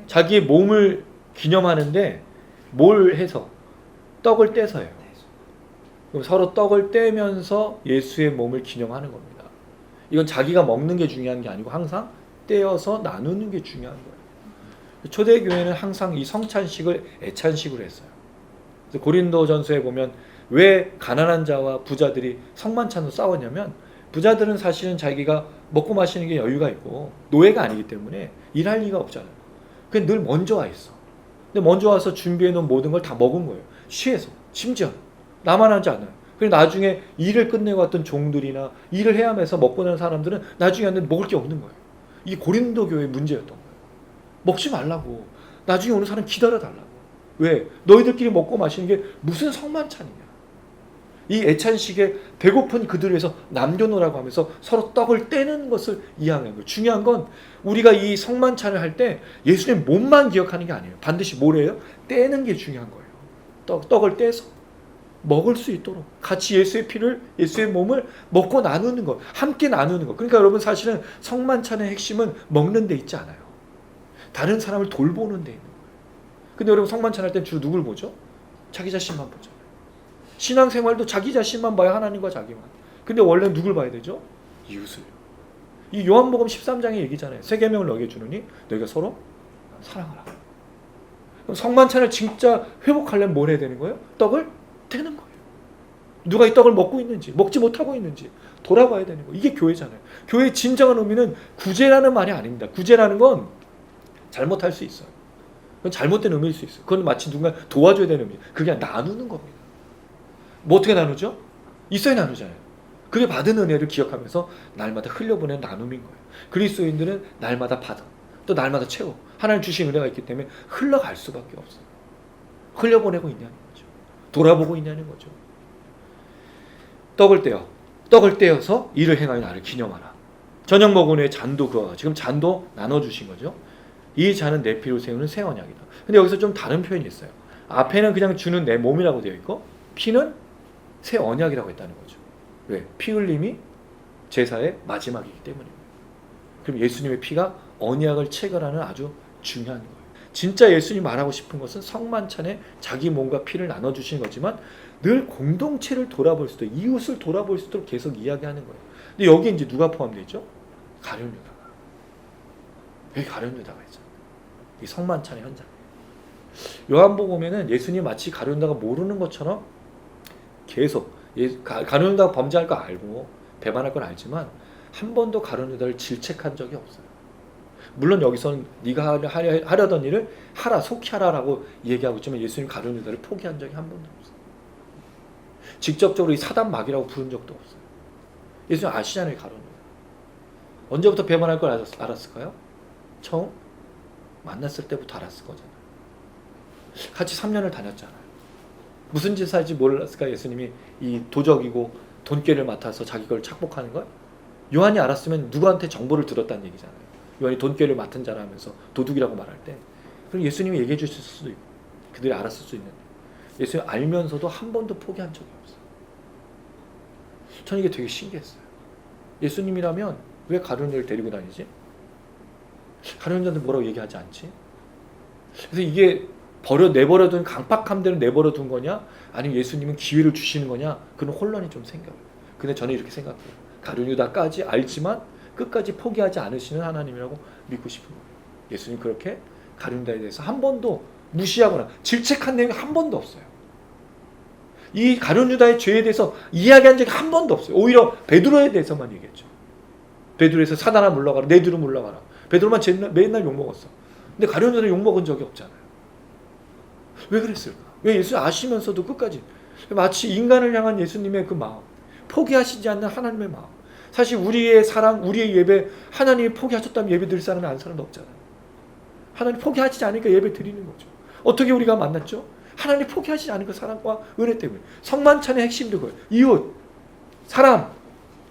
자기의 몸을 기념하는데 뭘 해서? 떡을 떼서요. 그럼 서로 떡을 떼면서 예수의 몸을 기념하는 겁니다. 이건 자기가 먹는 게 중요한 게 아니고 항상 떼어서 나누는 게 중요한 거예요. 초대교회는 항상 이 성찬식을 애찬식으로 했어요. 그래서 고린도전서에 보면 왜 가난한 자와 부자들이 성만찬으로 싸웠냐면 부자들은 사실은 자기가 먹고 마시는 게 여유가 있고 노예가 아니기 때문에 일할 리가 없잖아요. 그냥 늘 먼저 와 있어. 근데 먼저 와서 준비해 놓은 모든 걸 다 먹은 거예요. 취해서. 심지어 나만 하지 않아요. 그리고 나중에 일을 끝내고 왔던 종들이나 일을 해야 하면서 먹고 나는 사람들은 나중에 왔는데 먹을 게 없는 거예요. 이게 고린도 교회의 문제였던 거예요. 먹지 말라고. 나중에 오는 사람 기다려 달라고. 왜? 너희들끼리 먹고 마시는 게 무슨 성만찬이냐. 이 애찬식에 배고픈 그들을 위해서 남겨놓으라고 하면서 서로 떡을 떼는 것을 이해하는 거예요. 중요한 건 우리가 이 성만찬을 할 때 예수님 몸만 기억하는 게 아니에요. 반드시 뭐래요? 떼는 게 중요한 거예요. 떡을 떼서 먹을 수 있도록 같이 예수의 피를, 예수의 몸을 먹고 나누는 것, 함께 나누는 것. 그러니까 여러분 사실은 성만찬의 핵심은 먹는 데 있지 않아요. 다른 사람을 돌보는 데 있는 거예요. 근데 여러분 성만찬 할 때 주로 누굴 보죠? 자기 자신만 보죠. 신앙생활도 자기 자신만 봐요. 하나님과 자기만. 근데 원래 누굴 봐야 되죠? 이웃을. 이 요한복음 13장의 얘기잖아요. 세 계명을 너에게 주노니 너희가 서로 사랑하라. 그럼 성만찬을 진짜 회복하려면 뭘 해야 되는 거예요? 떡을 떼는 거예요. 누가 이 떡을 먹고 있는지, 먹지 못하고 있는지 돌아봐야 되는 거예요. 이게 교회잖아요. 교회의 진정한 의미는 구제라는 말이 아닙니다. 구제라는 건 잘못할 수 있어요. 그건 잘못된 의미일 수 있어요. 그건 마치 누군가 도와줘야 되는 의미. 그게 나누는 겁니다. 뭐 어떻게 나누죠? 있어야 나누잖아요. 그게 받은 은혜를 기억하면서 날마다 흘려보내는 나눔인 거예요. 그리스도인들은 날마다 받아. 또 날마다 채워. 하나님 주신 은혜가 있기 때문에 흘러갈 수밖에 없어요. 흘려보내고 있냐는 거죠. 돌아보고 있냐는 거죠. 떡을 떼어서 이를 행하여 나를 기념하라. 저녁 먹은 후에 잔도 그와 같이. 지금 잔도 나눠주신 거죠. 이 잔은 내 피로 세우는 새 언약이다. 근데 여기서 좀 다른 표현이 있어요. 앞에는 그냥 주는 내 몸이라고 되어 있고 피는 새 언약이라고 했다는 거죠. 왜? 피 흘림이 제사의 마지막이기 때문입니다. 그럼 예수님의 피가 언약을 체결하는 아주 중요한 거예요. 진짜 예수님 말하고 싶은 것은 성만찬에 자기 몸과 피를 나눠주시는 거지만 늘 공동체를 돌아볼 수도, 이웃을 돌아볼 수 있도록 계속 이야기하는 거예요. 근데 여기 이제 누가 포함되어 있죠? 가룟 유다가. 여기 가룟 유다가 있잖아요. 이 성만찬의 현장. 요한복음에는 예수님 마치 가룟 유다가 모르는 것처럼 계속 가룟 유다가 범죄할 거 알고 배반할 걸 알지만 한 번도 가룟 유다를 질책한 적이 없어요. 물론 여기서는 네가 하려던 일을 하라, 속히 하라라고 얘기하고 있지만 예수님 가룟 유다를 포기한 적이 한 번도 없어요. 직접적으로 이 사단 마귀라고 부른 적도 없어요. 예수님 아시잖아요, 가룟 유다. 언제부터 배반할 걸 알았을까요? 처음 만났을 때부터 알았을 거잖아요. 같이 3년을 다녔잖아요. 무슨 짓을 할지 몰랐을까? 예수님이 이 도적이고 돈꾀를 맡아서 자기 걸 착복하는 걸? 요한이 알았으면 누구한테 정보를 들었다는 얘기잖아요. 요한이 돈꾀를 맡은 자라면서 도둑이라고 말할 때 그럼 예수님이 얘기해 주실 수도 있고 그들이 알았을 수 있는데 예수님 알면서도 한 번도 포기한 적이 없어요. 저는 이게 되게 신기했어요. 예수님이라면 왜 가룟 유다를 데리고 다니지? 가룟 유다한테 뭐라고 얘기하지 않지? 그래서 이게 내버려둔 강팍함대로 내버려둔 거냐? 아니면 예수님은 기회를 주시는 거냐? 그런 혼란이 좀 생겨요. 근데 저는 이렇게 생각해요. 가룟 유다까지 알지만 끝까지 포기하지 않으시는 하나님이라고 믿고 싶은 거예요. 예수님 그렇게 가룟 유다에 대해서 한 번도 무시하거나 질책한 내용이 한 번도 없어요. 이 가룟 유다의 죄에 대해서 이야기한 적이 한 번도 없어요. 오히려 베드로에 대해서만 얘기했죠. 베드로에서 사단아 물러가라, 내 뒤로 물러가라. 베드로만 맨날 욕먹었어. 근데 가룟 유다는 욕먹은 적이 없잖아요. 왜 그랬을까? 왜 예수 아시면서도 끝까지 마치 인간을 향한 예수님의 그 마음, 포기하시지 않는 하나님의 마음. 사실 우리의 사랑, 우리의 예배, 하나님이 포기하셨다면 예배 드릴 사람이 아는 사람도 없잖아요. 하나님 포기하시지 않으니까 예배 드리는 거죠. 어떻게 우리가 만났죠? 하나님 포기하시지 않은 그 사랑과 은혜 때문에. 성만찬의 핵심도 그거예요. 이웃, 사람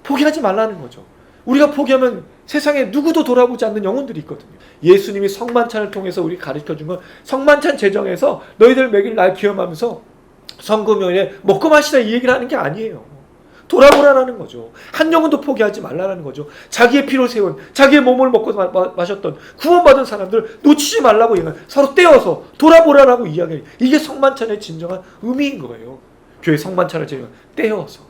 포기하지 말라는 거죠. 우리가 포기하면 세상에 누구도 돌아보지 않는 영혼들이 있거든요. 예수님이 성만찬을 통해서 우리 가르쳐준 건 성만찬 제정에서 너희들 먹일 날 기념하면서 성금요일에 먹고 마시라 이 얘기를 하는 게 아니에요. 돌아보라라는 거죠. 한 영혼도 포기하지 말라라는 거죠. 자기의 피로 세운, 자기의 몸을 먹고 마셨던 구원받은 사람들 놓치지 말라고 얘기해요. 서로 떼어서 돌아보라라고 이야기해요. 이게 성만찬의 진정한 의미인 거예요. 교회 성만찬을 떼어서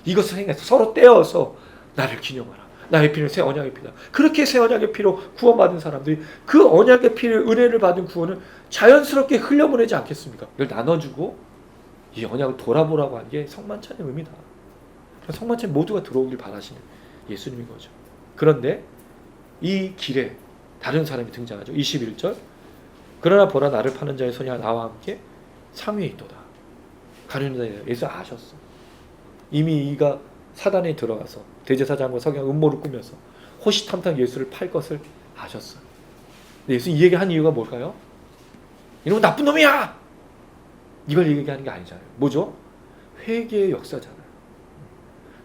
이것을 행해서 서로 떼어서 나를 기념하라. 나의 피는 새 언약의 피다. 그렇게 새 언약의 피로 구원받은 사람들이 그 언약의 피를 은혜를 받은 구원을 자연스럽게 흘려보내지 않겠습니까? 이걸 나눠주고 이 언약을 돌아보라고 한 게 성만찬의 의미다. 성만찬 모두가 들어오길 바라시는 예수님인 거죠. 그런데 이 길에 다른 사람이 등장하죠. 21절. 그러나 보라 나를 파는 자의 손이 나와 함께 상위에 있도다. 가룟유다 예수 아셨어. 이미 이가 사단에 들어가서 대제사장과 서기관 음모를 꾸며서 호시탐탐 예수를 팔 것을 아셨어요. 근데 예수 이 얘기한 이유가 뭘까요? 이놈은 나쁜 놈이야! 이걸 얘기하는 게 아니잖아요. 뭐죠? 회개의 역사잖아요.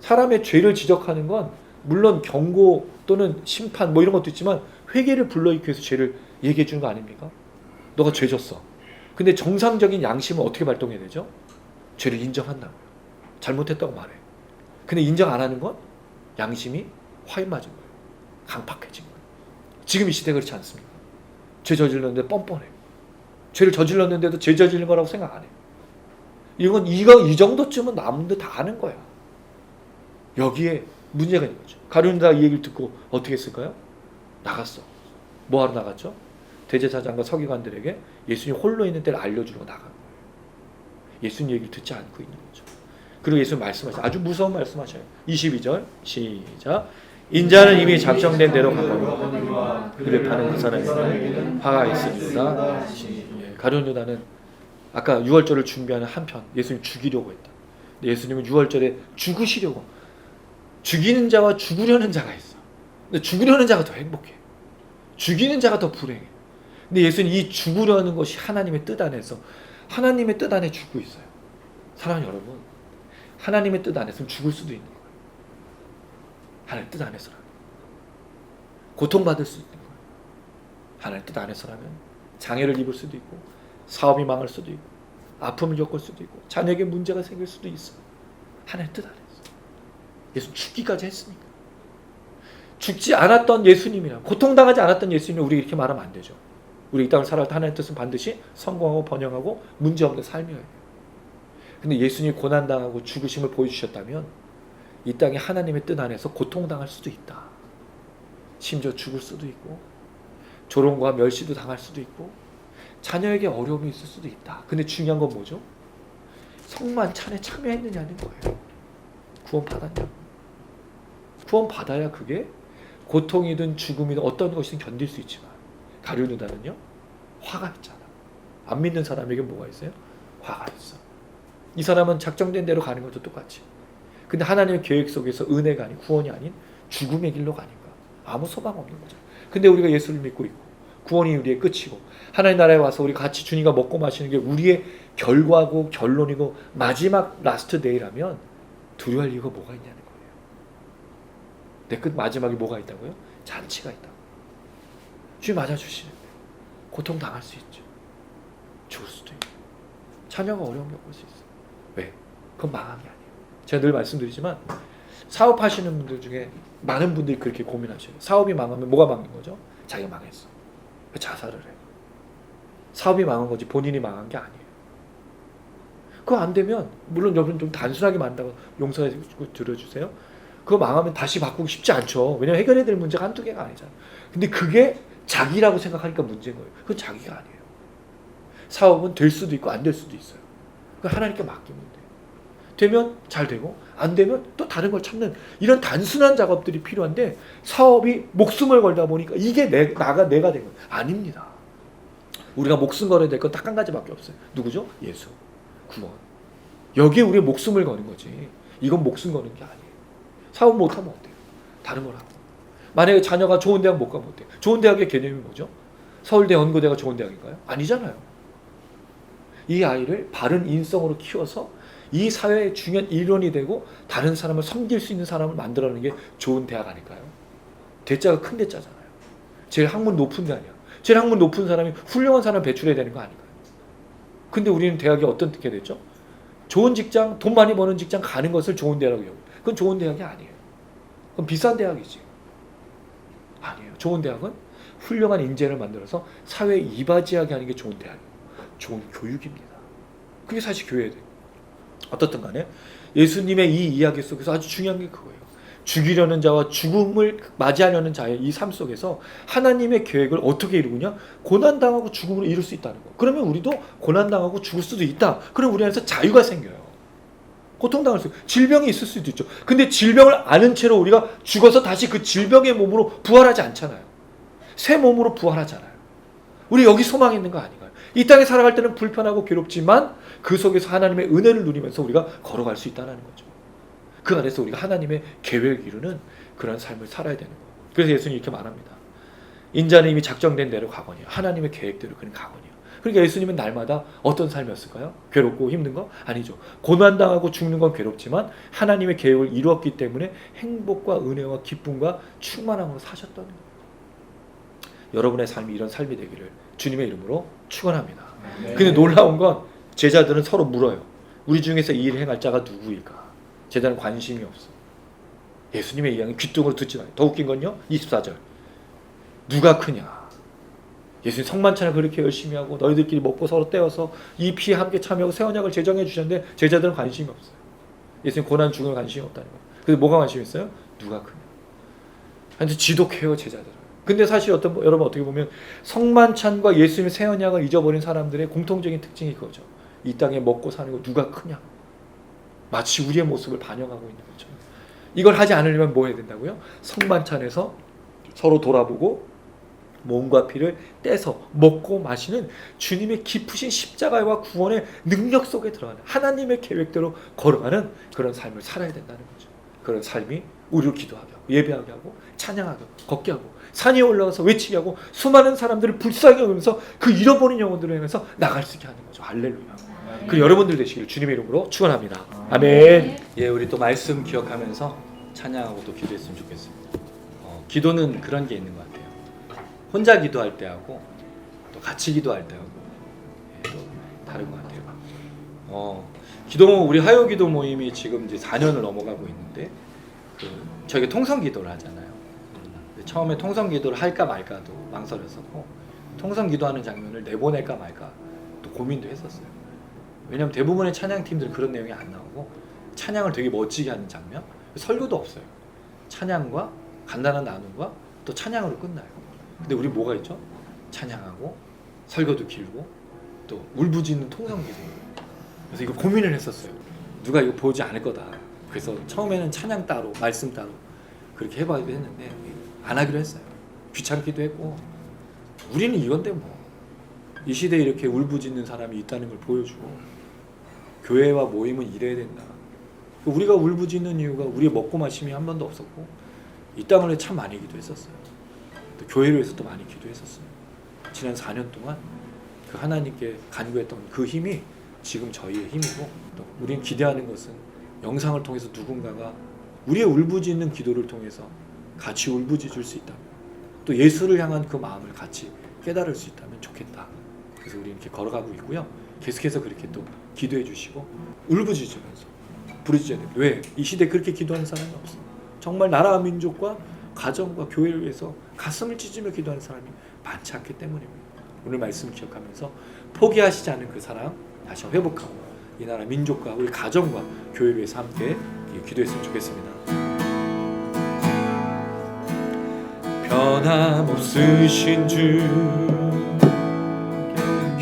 사람의 죄를 지적하는 건 물론 경고 또는 심판 뭐 이런 것도 있지만 회개를 불러일으키기 위해서 죄를 얘기해 주는 거 아닙니까? 너가 죄 졌어. 근데 정상적인 양심은 어떻게 발동해야 되죠? 죄를 인정한다고요. 잘못했다고 말해. 근데 인정 안 하는 건 양심이 화인 맞은 거예요. 강팍해진 거예요. 지금 이 시대 그렇지 않습니까? 죄 저질렀는데 뻔뻔해. 죄를 저질렀는데도 죄 저지른 거라고 생각 안 해. 이건 이 정도쯤은 남들 다 아는 거야. 여기에 문제가 있는 거죠. 가룟유다 이 얘기를 듣고 어떻게 했을까요? 나갔어. 뭐하러 나갔죠? 대제사장과 서기관들에게 예수님 홀로 있는 때를 알려주려고 나간 거예요. 예수님 얘기를 듣지 않고 있는 거죠. 그리고 예수님 말씀하셔요. 아주 무서운 말씀하셔요. 22절 시작. 인자는 이미 작정된 대로 가고 그를 파는 그 사람에게는 화가 있으리로다. 가룟유다는 아까 유월절을 준비하는 한편 예수님 죽이려고 했다. 근데 예수님은 유월절에 죽으시려고 죽이는 자와 죽으려는 자가 있어. 근데 죽으려는 자가 더 행복해. 죽이는 자가 더 불행해. 근데 예수는 이 죽으려는 것이 하나님의 뜻 안에서 하나님의 뜻 안에 죽고 있어요. 사랑하는 여러분, 하나님의 뜻 안에서는 죽을 수도 있는 거예요. 하나님의 뜻 안에서라면 고통받을 수도 있는 거예요. 하나님의 뜻 안에서라면 장애를 입을 수도 있고 사업이 망할 수도 있고 아픔을 겪을 수도 있고 자녀에게 문제가 생길 수도 있어요. 하나님의 뜻 안에서. 예수 죽기까지 했으니까. 죽지 않았던 예수님이랑 고통당하지 않았던 예수님을 우리 이렇게 말하면 안 되죠. 우리 이 땅을 살아갈 때 하나님의 뜻은 반드시 성공하고 번영하고 문제없는 삶이어야 해요. 근데 예수님이 고난당하고 죽으심을 보여주셨다면 이 땅에 하나님의 뜻 안에서 고통당할 수도 있다. 심지어 죽을 수도 있고 조롱과 멸시도 당할 수도 있고 자녀에게 어려움이 있을 수도 있다. 근데 중요한 건 뭐죠? 성만찬에 참여했느냐는 거예요. 구원 받았냐? 구원 받아야 그게 고통이든 죽음이든 어떤 것이든 견딜 수 있지만 가룟유다는요 화가 있잖아. 안 믿는 사람에게 뭐가 있어요? 화가 있어. 이 사람은 작정된 대로 가는 것도 똑같이. 근데 하나님의 계획 속에서 은혜가 아닌 구원이 아닌 죽음의 길로 가니까 아무 소망 없는 거죠. 근데 우리가 예수를 믿고 있고 구원이 우리의 끝이고 하나님 나라에 와서 우리 같이 주님과 먹고 마시는 게 우리의 결과고 결론이고 마지막 라스트 데이라면 두려워할 이유가 뭐가 있냐는 거예요. 내 끝 마지막에 뭐가 있다고요? 잔치가 있다고. 주님 맞아주시는 거예요. 고통 당할 수 있죠. 죽을 수도 있고 자녀가 어려움 겪을 수 있어요. 왜? 그건 망한 게 아니에요. 제가 늘 말씀드리지만 사업하시는 분들 중에 많은 분들이 그렇게 고민하셔요. 사업이 망하면 뭐가 망한 거죠? 자기가 망했어. 자살을 해요. 사업이 망한 거지 본인이 망한 게 아니에요. 그거 안 되면 물론 여러분 좀 단순하게 만다고 용서해 드려주세요. 그거 망하면 다시 바꾸기 쉽지 않죠. 왜냐면 해결해야 될 문제가 한두 개가 아니잖아요. 근데 그게 자기라고 생각하니까 문제인 거예요. 그건 자기가 아니에요. 사업은 될 수도 있고 안 될 수도 있어요. 그건 하나님께 맡기면 돼요. 되면 잘 되고 안 되면 또 다른 걸 찾는 이런 단순한 작업들이 필요한데 사업이 목숨을 걸다 보니까 이게 내가 된 거예요. 아닙니다. 우리가 목숨 걸어야 될 건 딱 한 가지밖에 없어요. 누구죠? 예수. 구원. 여기에 우리 목숨을 거는 거지. 이건 목숨 거는 게 아니에요. 사업 못하면 어때요? 다른 걸 하고. 만약에 자녀가 좋은 대학 못 가면 어때요? 좋은 대학의 개념이 뭐죠? 서울대, 연고대가 좋은 대학인가요? 아니잖아요. 이 아이를 바른 인성으로 키워서 이 사회의 중요한 일원이 되고 다른 사람을 섬길 수 있는 사람을 만들어내는 게 좋은 대학 아닐까요? 대자가 큰 대자잖아요. 제일 학문 높은 데 아니야. 제일 학문 높은 사람이 훌륭한 사람 배출해야 되는 거 아닌가요? 근데 우리는 대학이 어떻게 됐죠? 좋은 직장, 돈 많이 버는 직장 가는 것을 좋은 대학이라고 여겨요. 그건 좋은 대학이 아니에요. 그건 비싼 대학이지. 아니에요. 좋은 대학은 훌륭한 인재를 만들어서 사회에 이바지하게 하는 게 좋은 대학이에요. 좋은 교육입니다. 그게 사실 교회예요. 어떻든 간에 예수님의 이 이야기 속에서 아주 중요한 게 그거예요. 죽이려는 자와 죽음을 맞이하려는 자의 이 삶 속에서 하나님의 계획을 어떻게 이루느냐? 고난당하고 죽음으로 이룰 수 있다는 거. 그러면 우리도 고난당하고 죽을 수도 있다. 그럼 우리 안에서 자유가 생겨요. 고통당할 수 있고 질병이 있을 수도 있죠. 근데 질병을 아는 채로 우리가 죽어서 다시 그 질병의 몸으로 부활하지 않잖아요. 새 몸으로 부활하잖아요. 우리 여기 소망이 있는 거 아닌가요? 이 땅에 살아갈 때는 불편하고 괴롭지만 그 속에서 하나님의 은혜를 누리면서 우리가 걸어갈 수 있다는 거죠. 그 안에서 우리가 하나님의 계획을 이루는 그런 삶을 살아야 되는 거예요. 그래서 예수님이 이렇게 말합니다. 인자는 이미 작정된 대로 가거니와 하나님의 계획대로 그는 가거니와. 그러니까 예수님은 날마다 어떤 삶이었을까요? 괴롭고 힘든 거? 아니죠. 고난당하고 죽는 건 괴롭지만 하나님의 계획을 이루었기 때문에 행복과 은혜와 기쁨과 충만함으로 사셨다는 거예요. 여러분의 삶이 이런 삶이 되기를 주님의 이름으로 축원합니다. 근데 놀라운 건 제자들은 서로 물어요. 우리 중에서 이 일을 행할 자가 누구일까? 제자는 관심이 없어. 예수님의 이야기는 귓등으로 듣지 마요. 더 웃긴 건요. 24절. 누가 크냐? 예수님 성만찬을 그렇게 열심히 하고 너희들끼리 먹고 서로 떼어서 이 피에 함께 참여하고 새 언약을 제정해 주셨는데 제자들은 관심이 없어요. 예수님 고난 죽음에 관심이 없다는 거예요. 그래서 뭐가 관심이 있어요? 누가 크냐? 근데 지독해요 제자들은. 근데 사실 여러분 어떻게 보면 성만찬과 예수님의 새 언약을 잊어버린 사람들의 공통적인 특징이 그거죠. 이 땅에 먹고 사는 거 누가 크냐? 마치 우리의 모습을 반영하고 있는 거죠. 이걸 하지 않으려면 뭐 해야 된다고요? 성만찬에서 서로 돌아보고 몸과 피를 떼서 먹고 마시는 주님의 깊으신 십자가와 구원의 능력 속에 들어가는 하나님의 계획대로 걸어가는 그런 삶을 살아야 된다는 거죠. 그런 삶이 우리를 기도하게 하고 예배하게 하고 찬양하게 하고 걷게 하고 산에 올라가서 외치게 하고 수많은 사람들을 불쌍히 여기면서 그 잃어버린 영혼들을 향해서 나갈 수 있게 하는 거죠. 할렐루야. 그 여러분들 되시길 주님의 이름으로 축원합니다. 아멘. 예, 우리 또 말씀 기억하면서 찬양하고 또 기도했으면 좋겠습니다. 기도는 그런 게 있는 것 같아요. 혼자 기도할 때하고 또 같이 기도할 때하고 또 다른 것 같아요. 기도 우리 화요 기도 모임이 지금 이제 4년을 넘어가고 있는데 저희가 통성 기도를 하잖아요. 처음에 통성 기도를 할까 말까도 망설였었고 통성 기도하는 장면을 내보낼까 말까 또 고민도 했었어요. 왜냐하면 대부분의 찬양팀들은 그런 내용이 안 나오고 찬양을 되게 멋지게 하는 장면, 설교도 없어요. 찬양과 간단한 나눔과 또 찬양으로 끝나요. 근데 우리 뭐가 있죠? 찬양하고 설교도 길고 또 울부짖는 통성기도. 그래서 이거 고민을 했었어요. 누가 이거 보지 않을 거다. 그래서 처음에는 찬양 따로 말씀 따로 그렇게 해봐야 했는데 안 하기로 했어요. 귀찮기도 했고 우리는 이건데 뭐 이 시대에 이렇게 울부짖는 사람이 있다는 걸 보여주고 교회와 모임은 이래야 된다. 우리가 울부짖는 이유가 우리의 먹고 마심이 한 번도 없었고 이 땅을 위해 참 많이 기도했었어요. 또 교회를 위해서 또 많이 기도했었어요. 지난 4년 동안 그 하나님께 간구했던 그 힘이 지금 저희의 힘이고 또 우리는 기대하는 것은 영상을 통해서 누군가가 우리의 울부짖는 기도를 통해서 같이 울부짖을 수 있다면 또 예수를 향한 그 마음을 같이 깨달을 수 있다면 좋겠다. 그래서 우리 이렇게 걸어가고 있고요. 계속해서 그렇게 또 기도해 주시고 울부짖으면서 부르짖어야 돼요. 왜? 이 시대에 그렇게 기도하는 사람이 없어. 정말 나라와 민족과 가정과 교회를 위해서 가슴을 찢으며 기도하는 사람이 많지 않기 때문입니다. 오늘 말씀 기억하면서 포기하시지 않은 그 사랑 다시 회복하고 이 나라 민족과 우리 가정과 교회를 위해서 함께 기도했으면 좋겠습니다. 변함없으신 주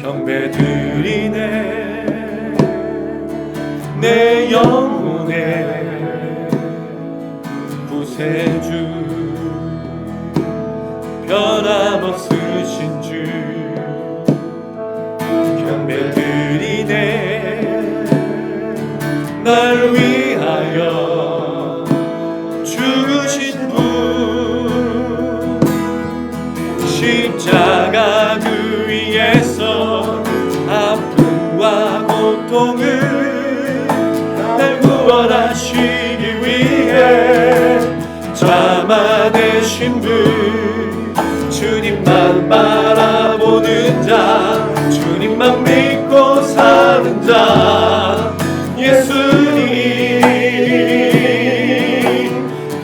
경배드리네 내 영혼의 구세주 변함없으신 주 경배드리네 날 위하여 죽으신 분 십자가 그 위에서 아픔과 고통을 날 구원하시기 위해 참아내신 분 주님만 바라보는 자 주님만 믿고 사는 자 예수님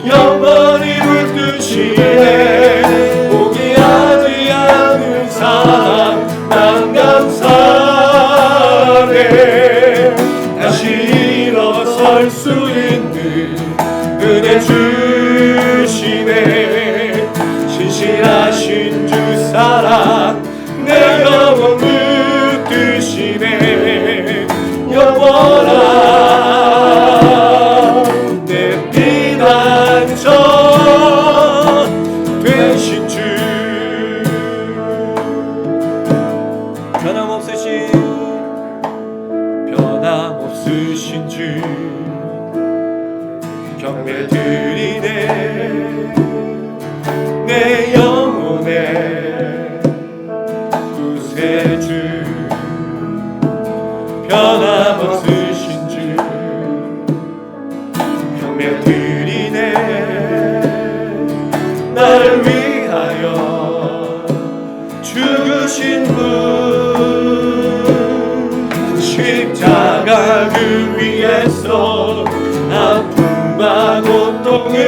영원히 붙드시네 포기하지 않는 사랑 난 감사해 다시 일어설 수 있는 은혜 주
죽으신 분 십자가 그 위에서 아픔과 고통을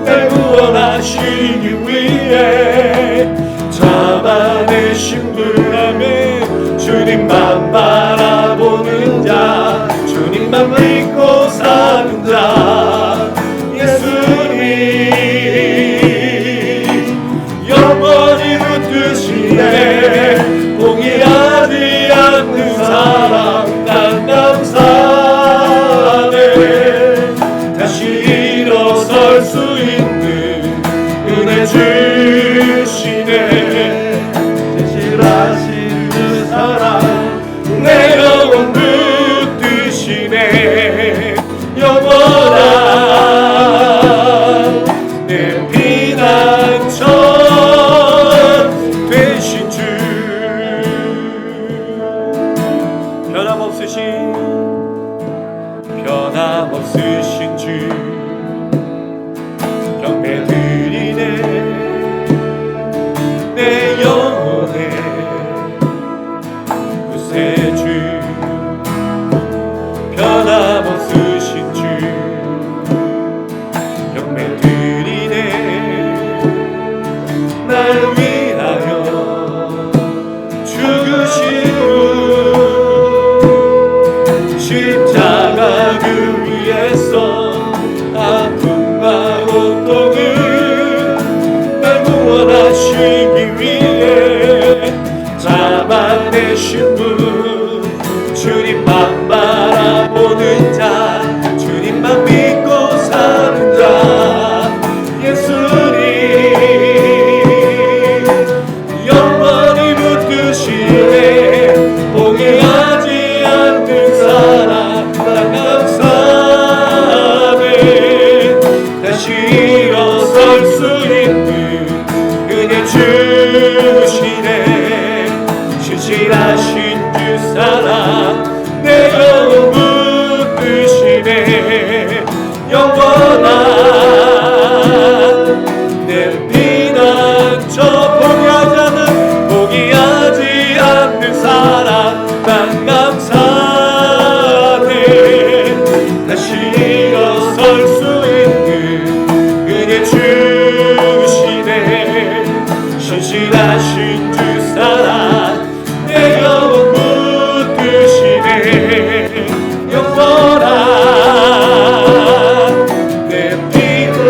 날 구원하시기 위해 잡아내신 분함에 주님만 바라보는 자 주님만 믿고 사는 자 예수님 영원히 붙드시네 포기하지 않는 사랑 난 감사하네 다시 일어설 수 있는 은혜 주시네 진실하신 그 사랑 내 영혼 붙드시네 영원한 내 피난처 되신 주 변함없으신 주 경배 드리네 내 영혼의 구세주 변함없으신 주 경배 드리네 날 위하여 죽으신 분 십자가 그 위에서 아픔과 고통을 날 구원하시기 위해 잡아내신 분 주님만 바라보는 자 주님만 믿고 사는 자 예수님 영원히 붙드시네 포기하지 않는 사랑 난 감사하네 다시 일어설 수 있는 은혜 주시네 신실하신 주 사랑 내 영혼 붙드시네 영원한 내 피난처 포기하지 않는 사랑 난 감사하네 다시 일어설 수 있는 은혜 주시네 신실하신 주 사랑 내 영혼 붙드시네 영원한 내 피를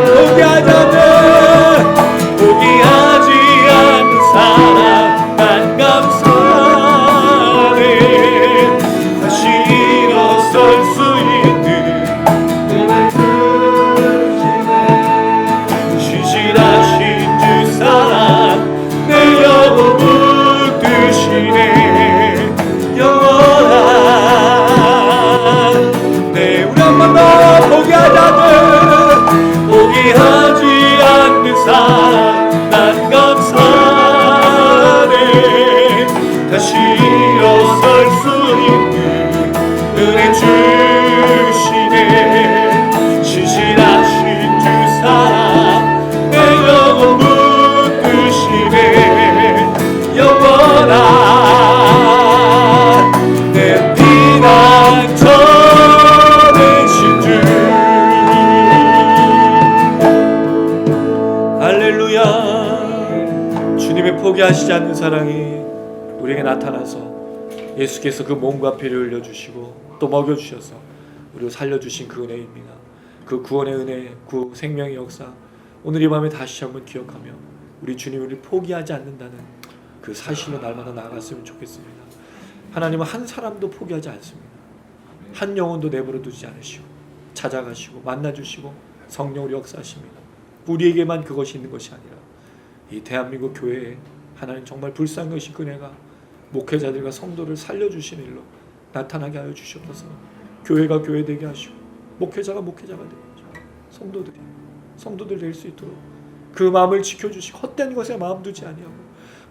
포기하지 않는 사랑 난 감사하네 다시 일어설 수 있는 은혜 주시네 신실하신 주 사랑 내 영혼 붙드시네 영원한 네 우리 한 번 더 포기하지 않는 사랑 난 감사하네 다시 일어설 수 있는 은혜 주시네 신실하신 주 사랑 내 영혼 붙드시네 영원한 내 피난처 되신 주 할렐루야 주님의 포기하시지 않는 사랑이 우리에게 나타나서 예수께서 그 몸과 피를 흘려주시고 또 먹여주셔서 우리를 살려주신 그 은혜입니다. 그 구원의 은혜, 그 생명의 역사 오늘 이 밤에 다시 한번 기억하며 우리 주님이 우리를 포기하지 않는다는 그 사실로 날마다 나아갔으면 좋겠습니다. 하나님은 한 사람도 포기하지 않습니다. 한 영혼도 내버려 두지 않으시고 찾아가시고 만나주시고 성령으로 역사하십니다. 우리에게만 그것이 있는 것이 아니라 이 대한민국 교회에 하나님 정말 불쌍히 여기신 그네가 목회자들과 성도를 살려주신 일로 나타나게 하여 주시옵소서. 교회가 교회되게 하시고 목회자가 목회자가 되게 하시고 성도들 될 수 있도록 그 마음을 지켜주시고 헛된 것에 마음 두지 아니하고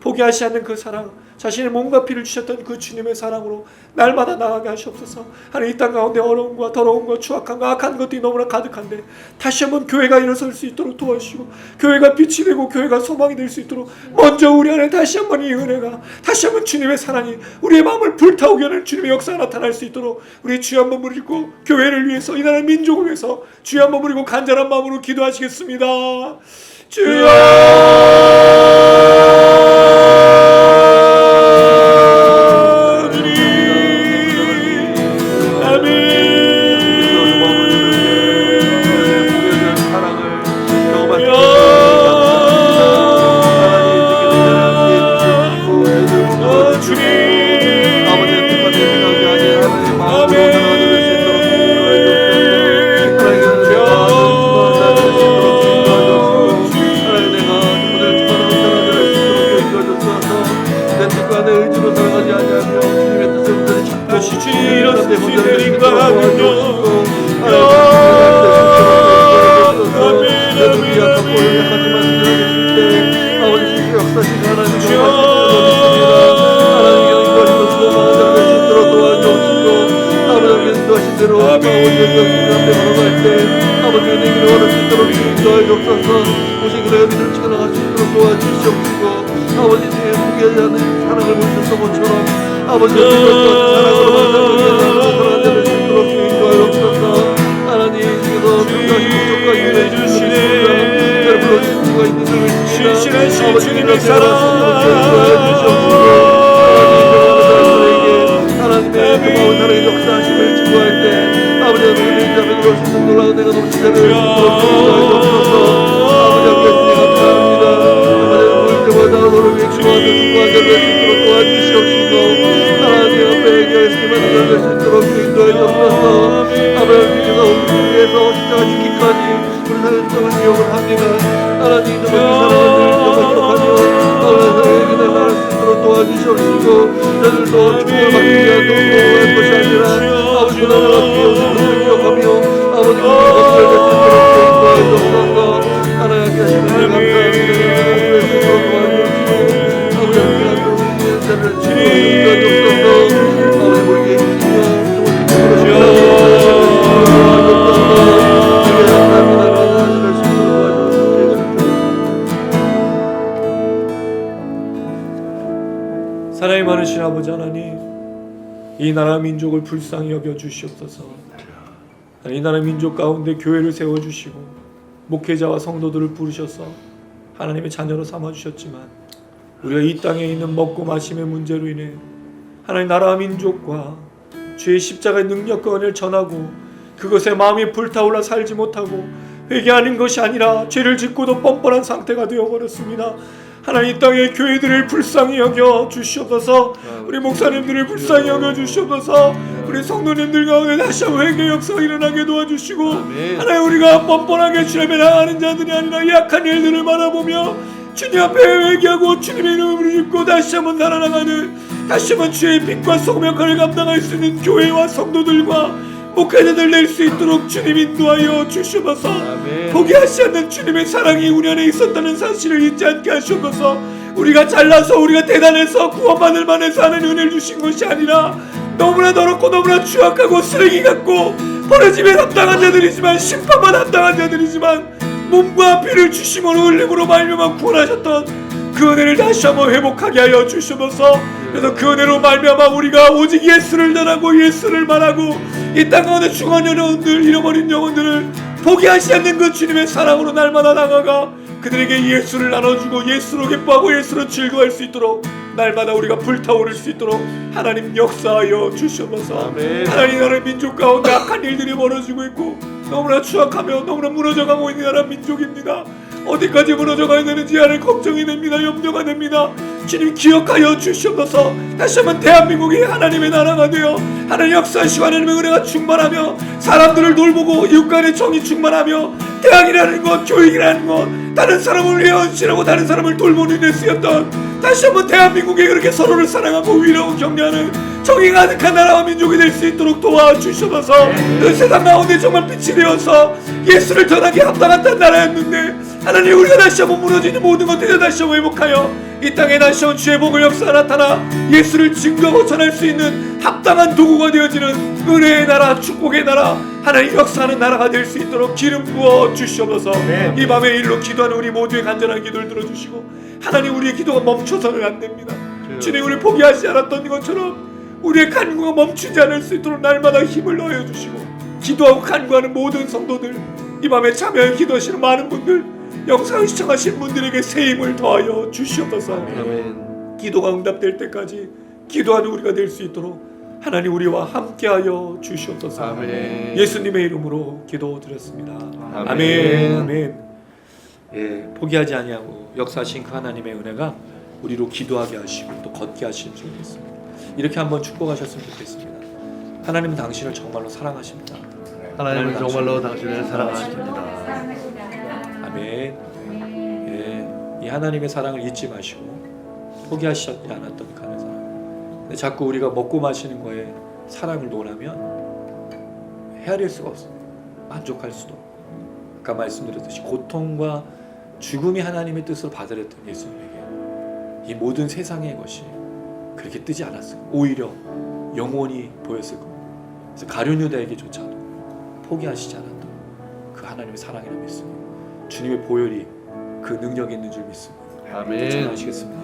포기하지 않는 그 사랑, 자신의 몸과 피를 주셨던 그 주님의 사랑으로 날마다 나아가게 하시옵소서. 하나님, 이 땅 가운데 어려움과 더러움과 추악함과 악한 것들이 너무나 가득한데 다시 한번 교회가 일어설 수 있도록 도와주시고, 교회가 빛이 되고 교회가 소망이 될 수 있도록 먼저 우리 안에 다시 한번 이 은혜가, 다시 한번 주님의 사랑이 우리의 마음을 불타오게 하는 주님의 역사가 나타날 수 있도록 우리 주여 한번 부르고, 교회를 위해서, 이 나라 민족을 위해서 주여 한번 부르고 간절한 마음으로 기도하시겠습니다. 주여 주님의 사랑, 하나님의 고마운 사랑의 역사하심을 증거할 때 아버지 하나님, 내 앞에 들어올 수 있는 놀라운 내가 너무 지대를 아버지 하나님 감사합니다. 아버지 올 때마다 너를 위해 기도하며 중보하며 될 수 있도록 도와주시옵시고, 하나님 앞에 예수님만 될 수 있도록 인도해 주옵소서. 아버지께서 우리를 위해서 십자가 죽기까지 우리 사는 점을 기억을 합니다. 하나님 정말 그 사랑을 기억하며 아버지에게 나갈 수 있도록 도와주시옵시고, 저들도 축복을 받기 위한 도움을 할 것이 아니라 아버지 나라가 기억하며 아버지가 것을 낼수 있도록 도와주옵소서. 하나님께 하시는 일 감사합니다. 도와주옵시고, 아버지 하나님께 하시는 자를 지켜주옵소서. 아버지 우리에게 힘과 사랑이 많으신 아버지 하나님, 이 나라 민족을 불쌍히 여겨 주시옵소서. 이 나라 민족 가운데 교회를 세워주시고 목회자와 성도들을 부르셔서 하나님의 자녀로 삼아주셨지만, 우리가 이 땅에 있는 먹고 마심의 문제로 인해 하나님 나라와 민족과 주의 십자가의 능력과 은혜를 전하고 그것에 마음이 불타올라 살지 못하고 회개하는 것이 아니라 죄를 짓고도 뻔뻔한 상태가 되어버렸습니다. 하나님, 이 땅의 교회들을 불쌍히 여겨 주시옵소서. 우리 목사님들을 불쌍히 여겨 주시옵소서. 우리 성도님들 가운데 다시 한번 회개 역사가 일어나게 도와주시고, 하나님, 우리가 뻔뻔하게 주님에 나가는 자들이 아니라 약한 일들을 바라보며 주님 앞에 회개하고 주님의 이름을 부르짖고 다시 한번 살아나가는, 다시 한번 주의 빛과 소금 역할을 감당할 수 있는 교회와 성도들과 목회자들 낼 수 있도록 주님 인도하여 주시옵소서. 포기하지 않는 주님의 사랑이 우리 안에 있었다는 사실을 잊지 않게 하시옵소서. 우리가 잘나서, 우리가 대단해서 구원받을 만해서 하는 은혜를 주신 것이 아니라 너무나 더럽고 너무나 추악하고 쓰레기 같고 버려짐에 합당한 자들이지만, 심판만 합당한 자들이지만 몸과 피를 주심으로 흘림으로 말미암아 구원하셨던 그 은혜를 다시 한번 회복하게 하여 주시옵소서. 그래서 그 은혜로 말미암아 우리가 오직 예수를 전하고 예수를 말하고 이 땅 가운데 죽은 영혼들, 잃어버린 영혼들을 포기하지 않는 그 주님의 사랑으로 날마다 나아가 그들에게 예수를 나눠주고 예수로 기뻐하고 예수로 즐거워할 수 있도록 날마다 우리가 불타오를 수 있도록 하나님 역사하여 주시옵소서. 하나님, 나라의 민족 가운데 악한 일들이 벌어지고 있고 너무나 추악하며 너무나 무너져가고 있는 나라 민족입니다. 어디까지 무너져가야 되는지 하는 걱정이 됩니다. 염려가 됩니다. 주님 기억하여 주시옵소서. 다시 한번 대한민국이 하나님의 나라가 되어 하나님 역사하시고 하나님의 은혜가 충만하며 사람들을 돌보고 이웃 간의 정이 충만하며 대학이라는 것, 교육이라는 것, 다른 사람을 위해 헌신하고 다른 사람을 돌보는 데 쓰였던 다시 한번 대한민국에 그렇게 서로를 사랑하고 위로하고 격려하는 정이 가득한 나라와 민족이 될 수 있도록 도와주시옵소서. 그 세상 가운데 정말 빛이 되어서 예수를 전하기에 합당한 나라였는데 하나님, 우리가 다시 한번 무너지는 모든 것들을 다시 한번 회복하여 이 땅에 다시 한번 주의 복을 역사가 나타나 예수를 증거하고 전할 수 있는 합당한 도구가 되어지는 은혜의 나라, 축복의 나라, 하나님 역사하는 나라가 될 수 있도록 기름 부어 주시옵소서. 이 밤에 일로 기도하는 우리 모두의 간절한 기도를 들어주시고, 하나님, 우리의 기도가 멈춰서는 안 됩니다. 주님, 우리 포기하지 않았던 것처럼 우리의 간구가 멈추지 않을 수 있도록 날마다 힘을 넣어주시고, 기도하고 간구하는 모든 성도들, 이 밤에 참여해 기도하시는 많은 분들, 영상을 시청하신 분들에게 새 힘을 더하여 주시옵소서.
아멘.
기도가 응답될 때까지 기도하는 우리가 될 수 있도록 하나님 우리와 함께하여 주시옵소서.
아멘.
예수님의 이름으로 기도드렸습니다.
아멘.
아멘. 아멘. 예, 포기하지 아니하고 역사하신 그 하나님의 은혜가 우리로 기도하게 하시고 또 걷게 하시는 줄 믿습니다. 이렇게 한번 축복하셨으면 좋겠습니다. 하나님은 당신을 정말로 사랑하십니다.
하나님은 정말로 당신을 사랑하십니다.
사랑하십니다.
아멘. 예, 이 하나님의 사랑을 잊지 마시고 포기하시지 않았던 그 하나님의 사랑. 근데 자꾸 우리가 먹고 마시는 거에 사랑을 논하면 헤아릴 수가 없습니다. 만족할 수도 없고, 아까 말씀드렸듯이 고통과 죽음이 하나님의 뜻으로 받으랬던 예수님에게 이 모든 세상의 것이 그렇게 뜨지 않았을 겁니다. 오히려 영원히 보였을 겁니다. 그래서 가룟유다에게조차도 포기하시지 않았던 그 하나님의 사랑이라 믿습니다. 주님의 보혈이 그 능력이 있는 줄 믿습니다.
아멘.
전하시겠습니다.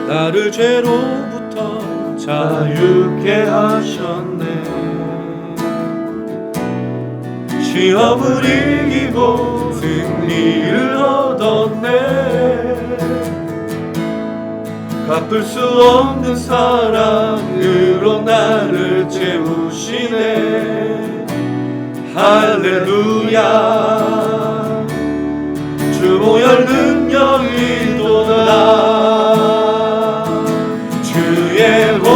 나를 죄로부터 자유케 하셨네. 시험을 이기고 승리를 얻었네. 갚을 수 없는 사랑으로 나를 채우시네. 할렐루야. 주 보혈 능력이 또다. 주의 보혈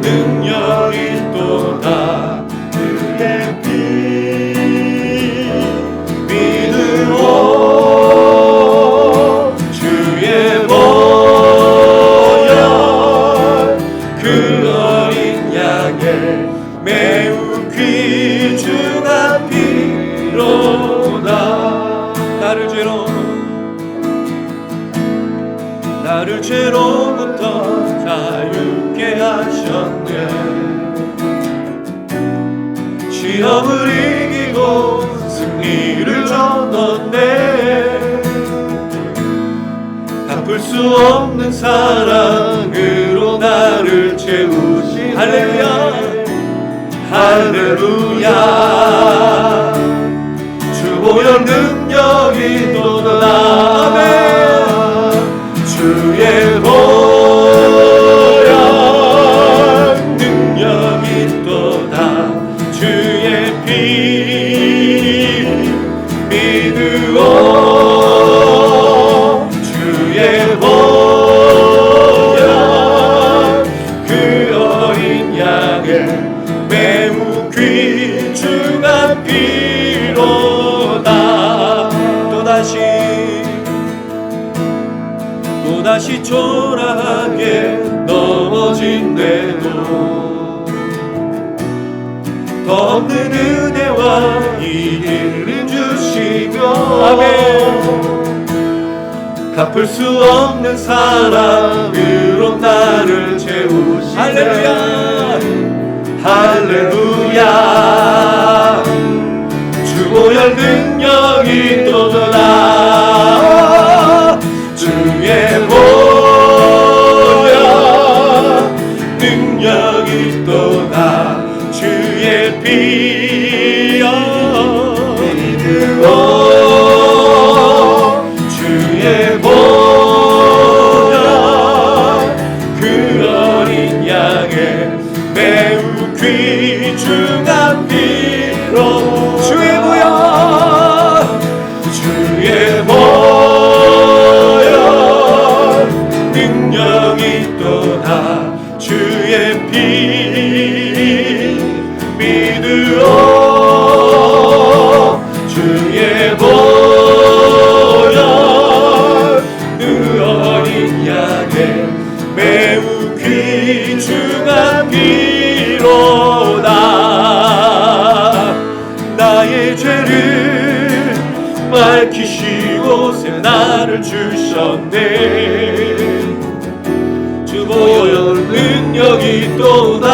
능력이 또다. 그의 피 믿으오. 주의 보혈 그 어린 양의 매우 귀중한 피로다. 나를 죄로부터 자유케 하셨네. 시험을 이기고 승리를 얻었네. 갚을 수 없는 사랑으로 나를 채우시네. 할렐루야. 할렐루야. 주 보혈 능력이 또다. 주의 보혈 능력이 또다. 주의 피 믿으오. 주의 보혈 그 어린 양의 매우 귀중한 피로다. 또다시 초라하게 넘어진대도 더 없는 은혜와 이 길을 주시며. 아멘. 갚을 수 없는 사랑으로 나를 채우시네. 할렐루야. 할렐루야. 주 보혈 능력이 또다. 주의 보혈 능력이 또다. 주의 피여 믿으오. 주의 보혈 그 어린 양의 매우 귀중한 피로. 주의 보혈 주의 보혈 능력이 또다. 주의 피 믿으오. 주의 보혈 그 어린 양의 매우 귀중한 나를 주셨네. 주 보혈 능력이 또다.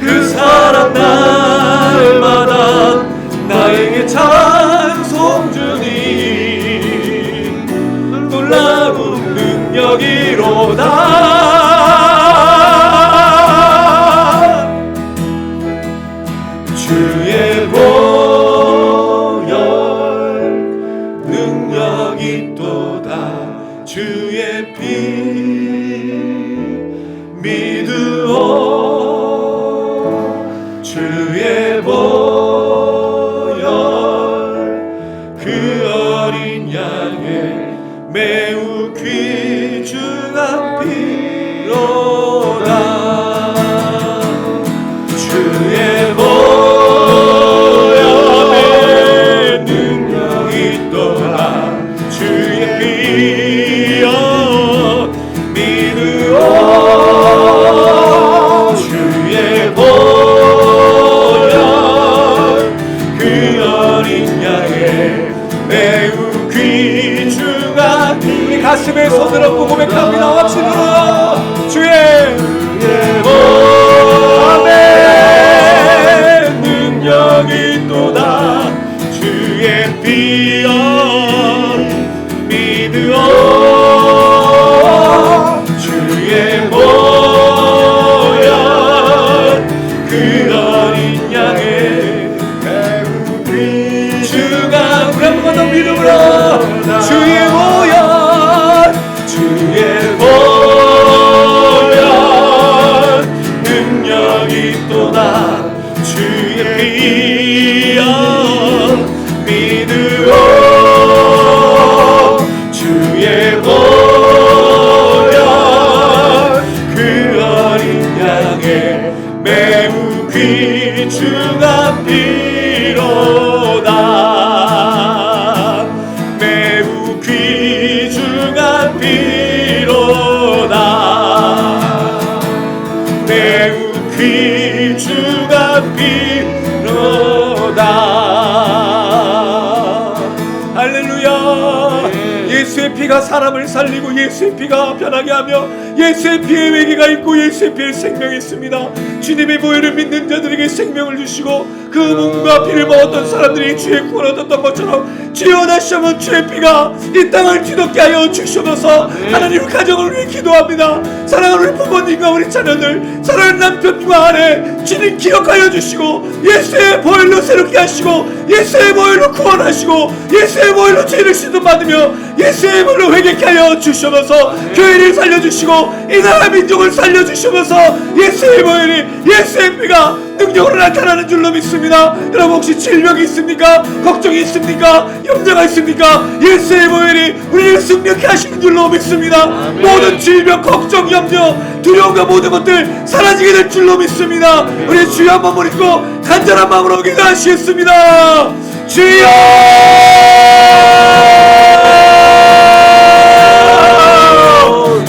그 사랑 날마다 나에게 찬송 주니 놀라운 능력이로다. 주의 보혈 능력이 또다. 주의 피 믿으오. 주의 보혈 그 어린 양의 매우 귀중한 피로다. 주의 보혈의 능력이 또다. 주의 피여 믿으오. 주의 보혈 그 어린 양의 매우 귀중한 피. 우리 가슴에 손을 얹고 고백합니다. 확신으로 주의 보혈의 능력이 또다. 주의 피여 믿으오. 주의 보혈 그 어린 양의 매우 귀중한. 우리 한 번만 더 믿음으로 주의 보혈 주의 보혈 능력이 또다. 주의 피여 믿으오. 주의 보혈 그 어린 양의 매우 귀중한 피로다. 매우 귀중한 피로다. 매우 귀중한 피로다. 할렐루야. 예수의 피가 사람을 살리고 예수의 피가 변하게 하며 예수의 피에 회개가 있고 예수의 피에 생명이 있습니다. 주님의 보혈을 믿는 자들에게 생명을 주시고 그 몸과 피를 먹었던 사람들이 주의 구원을 얻었던 것처럼 주여 다시 한번 주의 피가 이 땅을 뒤덮게 하여 주시옵소서. 하나님 가정을 위해 기도합니다. 사랑하는 우리 부모님과 우리 자녀들, 사랑하는 남편과 아내 주님 기억하여 주시고 예수의 보혈로 새롭게 하시고 예수의 보혈로 구원하시고 예수의 보혈로 죄를 씻음받으며 예수의 보혈로 회개케 하여 주시옵소서. 교회를 살려주시고 이 나라 민족을 살려주시옵소서. 예수의 보혈이 예수의 피가 능력으로 나타나는 줄로 믿습니다. 여러분 혹시 질병이 있습니까? 걱정이 있습니까? 염려가 있습니까? 예수의 보혈이 우리를 승리케 하시는 줄로 믿습니다. 모든 질병, 걱정, 염려, 두려움과 모든 것들 사라지게 될 줄로 믿습니다. 우리 주여 한번 부르고 간절한 마음으로 기도하시겠습니다. 주여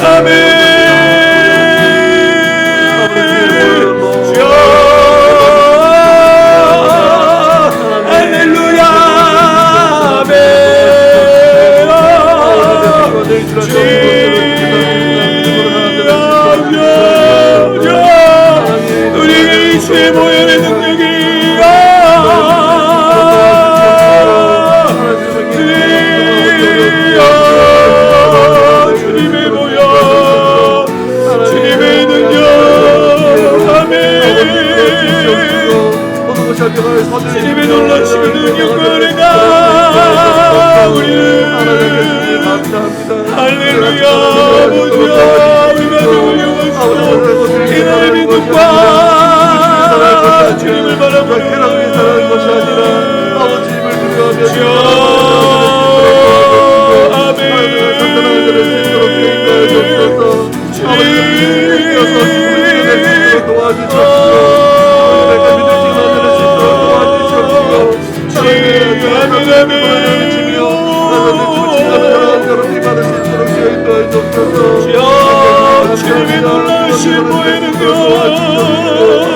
아멘. 우리 주의 보혈의 능력이 주님의 보혈 주님의 능력 아멘. 주님의 놀라시는 능력과 은혜가 우리를 할렐루야. 모두야 우리가 누구려워서 이나의 민족과 주님을 바라보는 것이 아니라 아버지님을 두려워하며 아멘. 주님의 놀라신 보혜는 것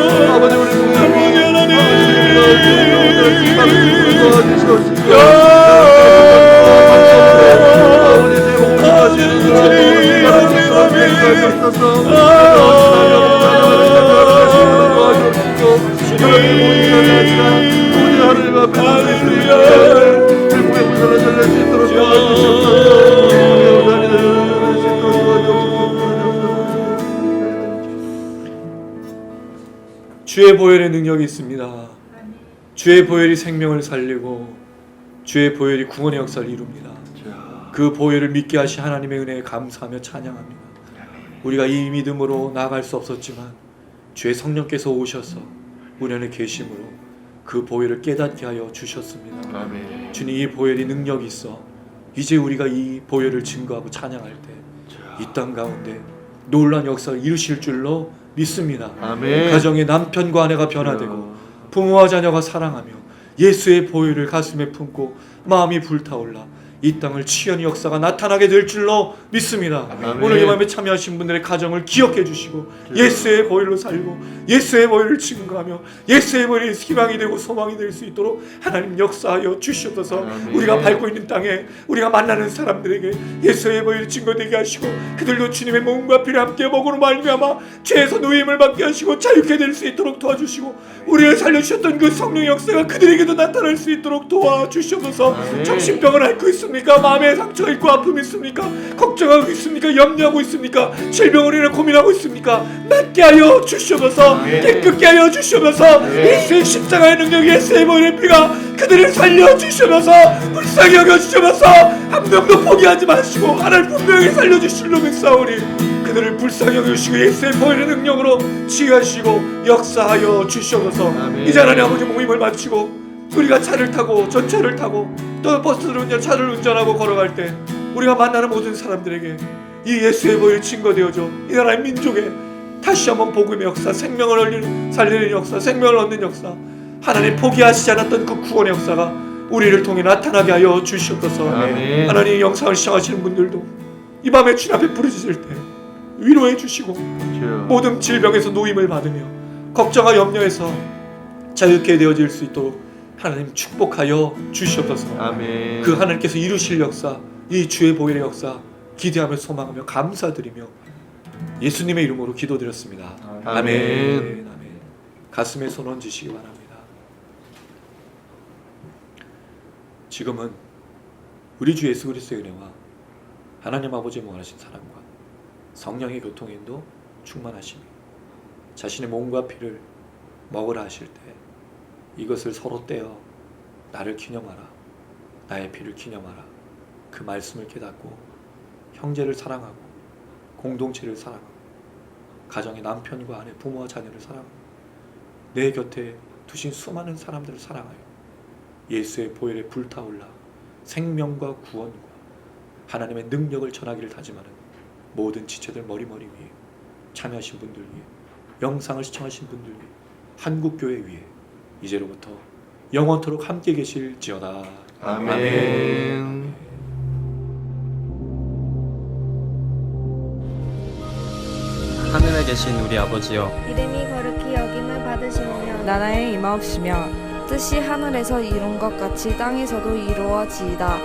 주의 보혈의 능력이 있습니다. 주의 보혈이 생명을 살리고 주의 보혈이 구원의 역사를 이룹니다. 그 보혈을 믿게 하신 하나님의 은혜에 감사하며 찬양합니다. 우리가 이 믿음으로 나아갈 수 없었지만 주의 성령께서 오셔서 우리 안에 계심으로 그 보혈을 깨닫게 하여 주셨습니다.
아멘.
주님, 이 보혈이 능력이 있어 이제 우리가 이 보혈을 증거하고 찬양할 때 이 땅 가운데 놀라운 역사를 이루실 줄로 믿습니다.
아멘.
가정의 남편과 아내가 변화되고 부모와 자녀가 사랑하며 예수의 보혈을 가슴에 품고 마음이 불타올라 이 땅을 치유하는 역사가 나타나게 될 줄로 믿습니다.
아멘.
오늘 이 마음에 참여하신 분들의 가정을 기억해 주시고 예수의 보혈로 살고 예수의 보혈을 증거하며 예수의 보혈이 희망이 되고 소망이 될 수 있도록 하나님 역사하여 주시옵소서.
아멘.
우리가 밟고 있는 땅에 우리가 만나는 사람들에게 예수의 보혈이 증거되게 하시고 그들도 주님의 몸과 피를 함께 먹으로 말미암아 죄에서 노임을 받게 하시고 자유케 될 수 있도록 도와주시고 우리를 살려주셨던 그 성령의 역사가 그들에게도 나타날 수 있도록 도와주시옵소서.
아멘.
정신병을 앓고 있습니까? 마음에 상처가 있고 아픔이 있습니까? 걱정하고 있습니까? 염려하고 있습니까? 질병으로 인해 고민하고 있습니까? 낫게 하여 주시옵소서.
아멘.
깨끗게 하여 주시옵소서. 예수의 십자가의 능력, 예수의 보혈의 피가 그들을 살려 주시옵소서. 불쌍히 여겨 주시옵소서. 한 명도 포기하지 마시고 하나님 분명히 살려 주실로 믿사오니 그들을 불쌍히 여겨 주시고 예수의 보혈의 능력으로 치유하시고 역사하여 주시옵소서.
아멘.
이제 하나님 아버지 모임을 마치고 우리가 차를 타고 전차를 타고 또 버스를 운전, 차를 운전하고 걸어갈 때 우리가 만나는 모든 사람들에게 이 예수의 보혈이 증거되어져 이 나라의 민족에 다시 한번 복음의 역사, 생명을 살리는 역사, 생명을 얻는 역사, 하나님 포기하시지 않았던 그 구원의 역사가 우리를 통해 나타나게 하여 주시옵소서.
아멘.
하나님, 영상을 시청하시는 분들도 이 밤에 주님 앞에 부르짖을 때 위로해 주시고 모든 질병에서 노임을 받으며 걱정과 염려에서 자유케 되어질 수 있도록 하나님 축복하여 주시옵소서.
아멘.
그 하나님께서 이루실 역사, 이 주의 보혈의 역사 기대하며 소망하며 감사드리며 예수님의 이름으로 기도드렸습니다.
아멘.
아멘. 가슴에 손 얹으시기 바랍니다. 지금은 우리 주 예수 그리스도의 은혜와 하나님 아버지의 무한하신 사랑과 성령의 교통인도 충만하심이 자신의 몸과 피를 먹으라 하실 때 이것을 서로 떼어 나를 기념하라, 나의 피를 기념하라, 그 말씀을 깨닫고 형제를 사랑하고 공동체를 사랑하고 가정의 남편과 아내, 부모와 자녀를 사랑하고 내 곁에 두신 수많은 사람들을 사랑하여 예수의 보혈에 불타올라 생명과 구원과 하나님의 능력을 전하기를 다짐하는 모든 지체들 머리머리 위에 참여하신 분들 위해 영상을 시청하신 분들 위해 한국교회 위에 이제로부터 영원토록 함께 계실지어다.
아멘.
하늘에 계신 우리 아버지여,
이름이 거룩히 여김을 받으시오며
나라의 임하옵시며 뜻이 하늘에서 이룬 것 같이 땅에서도 이루어지이다.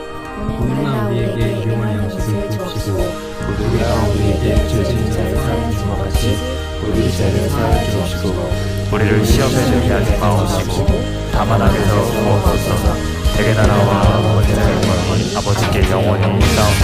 오늘날 우리에게 일용할 것을 주옵시고
우리가 우리에게 죄 지은 자를 사하여 준 것 같이 우리 죄를 사하여 주옵시고
우리를 시험에 들게 하지 마옵시고 다만 악에서 구원하옵소서. 대개 나라와 권세와 아버지께 영원히 있사옵나이다.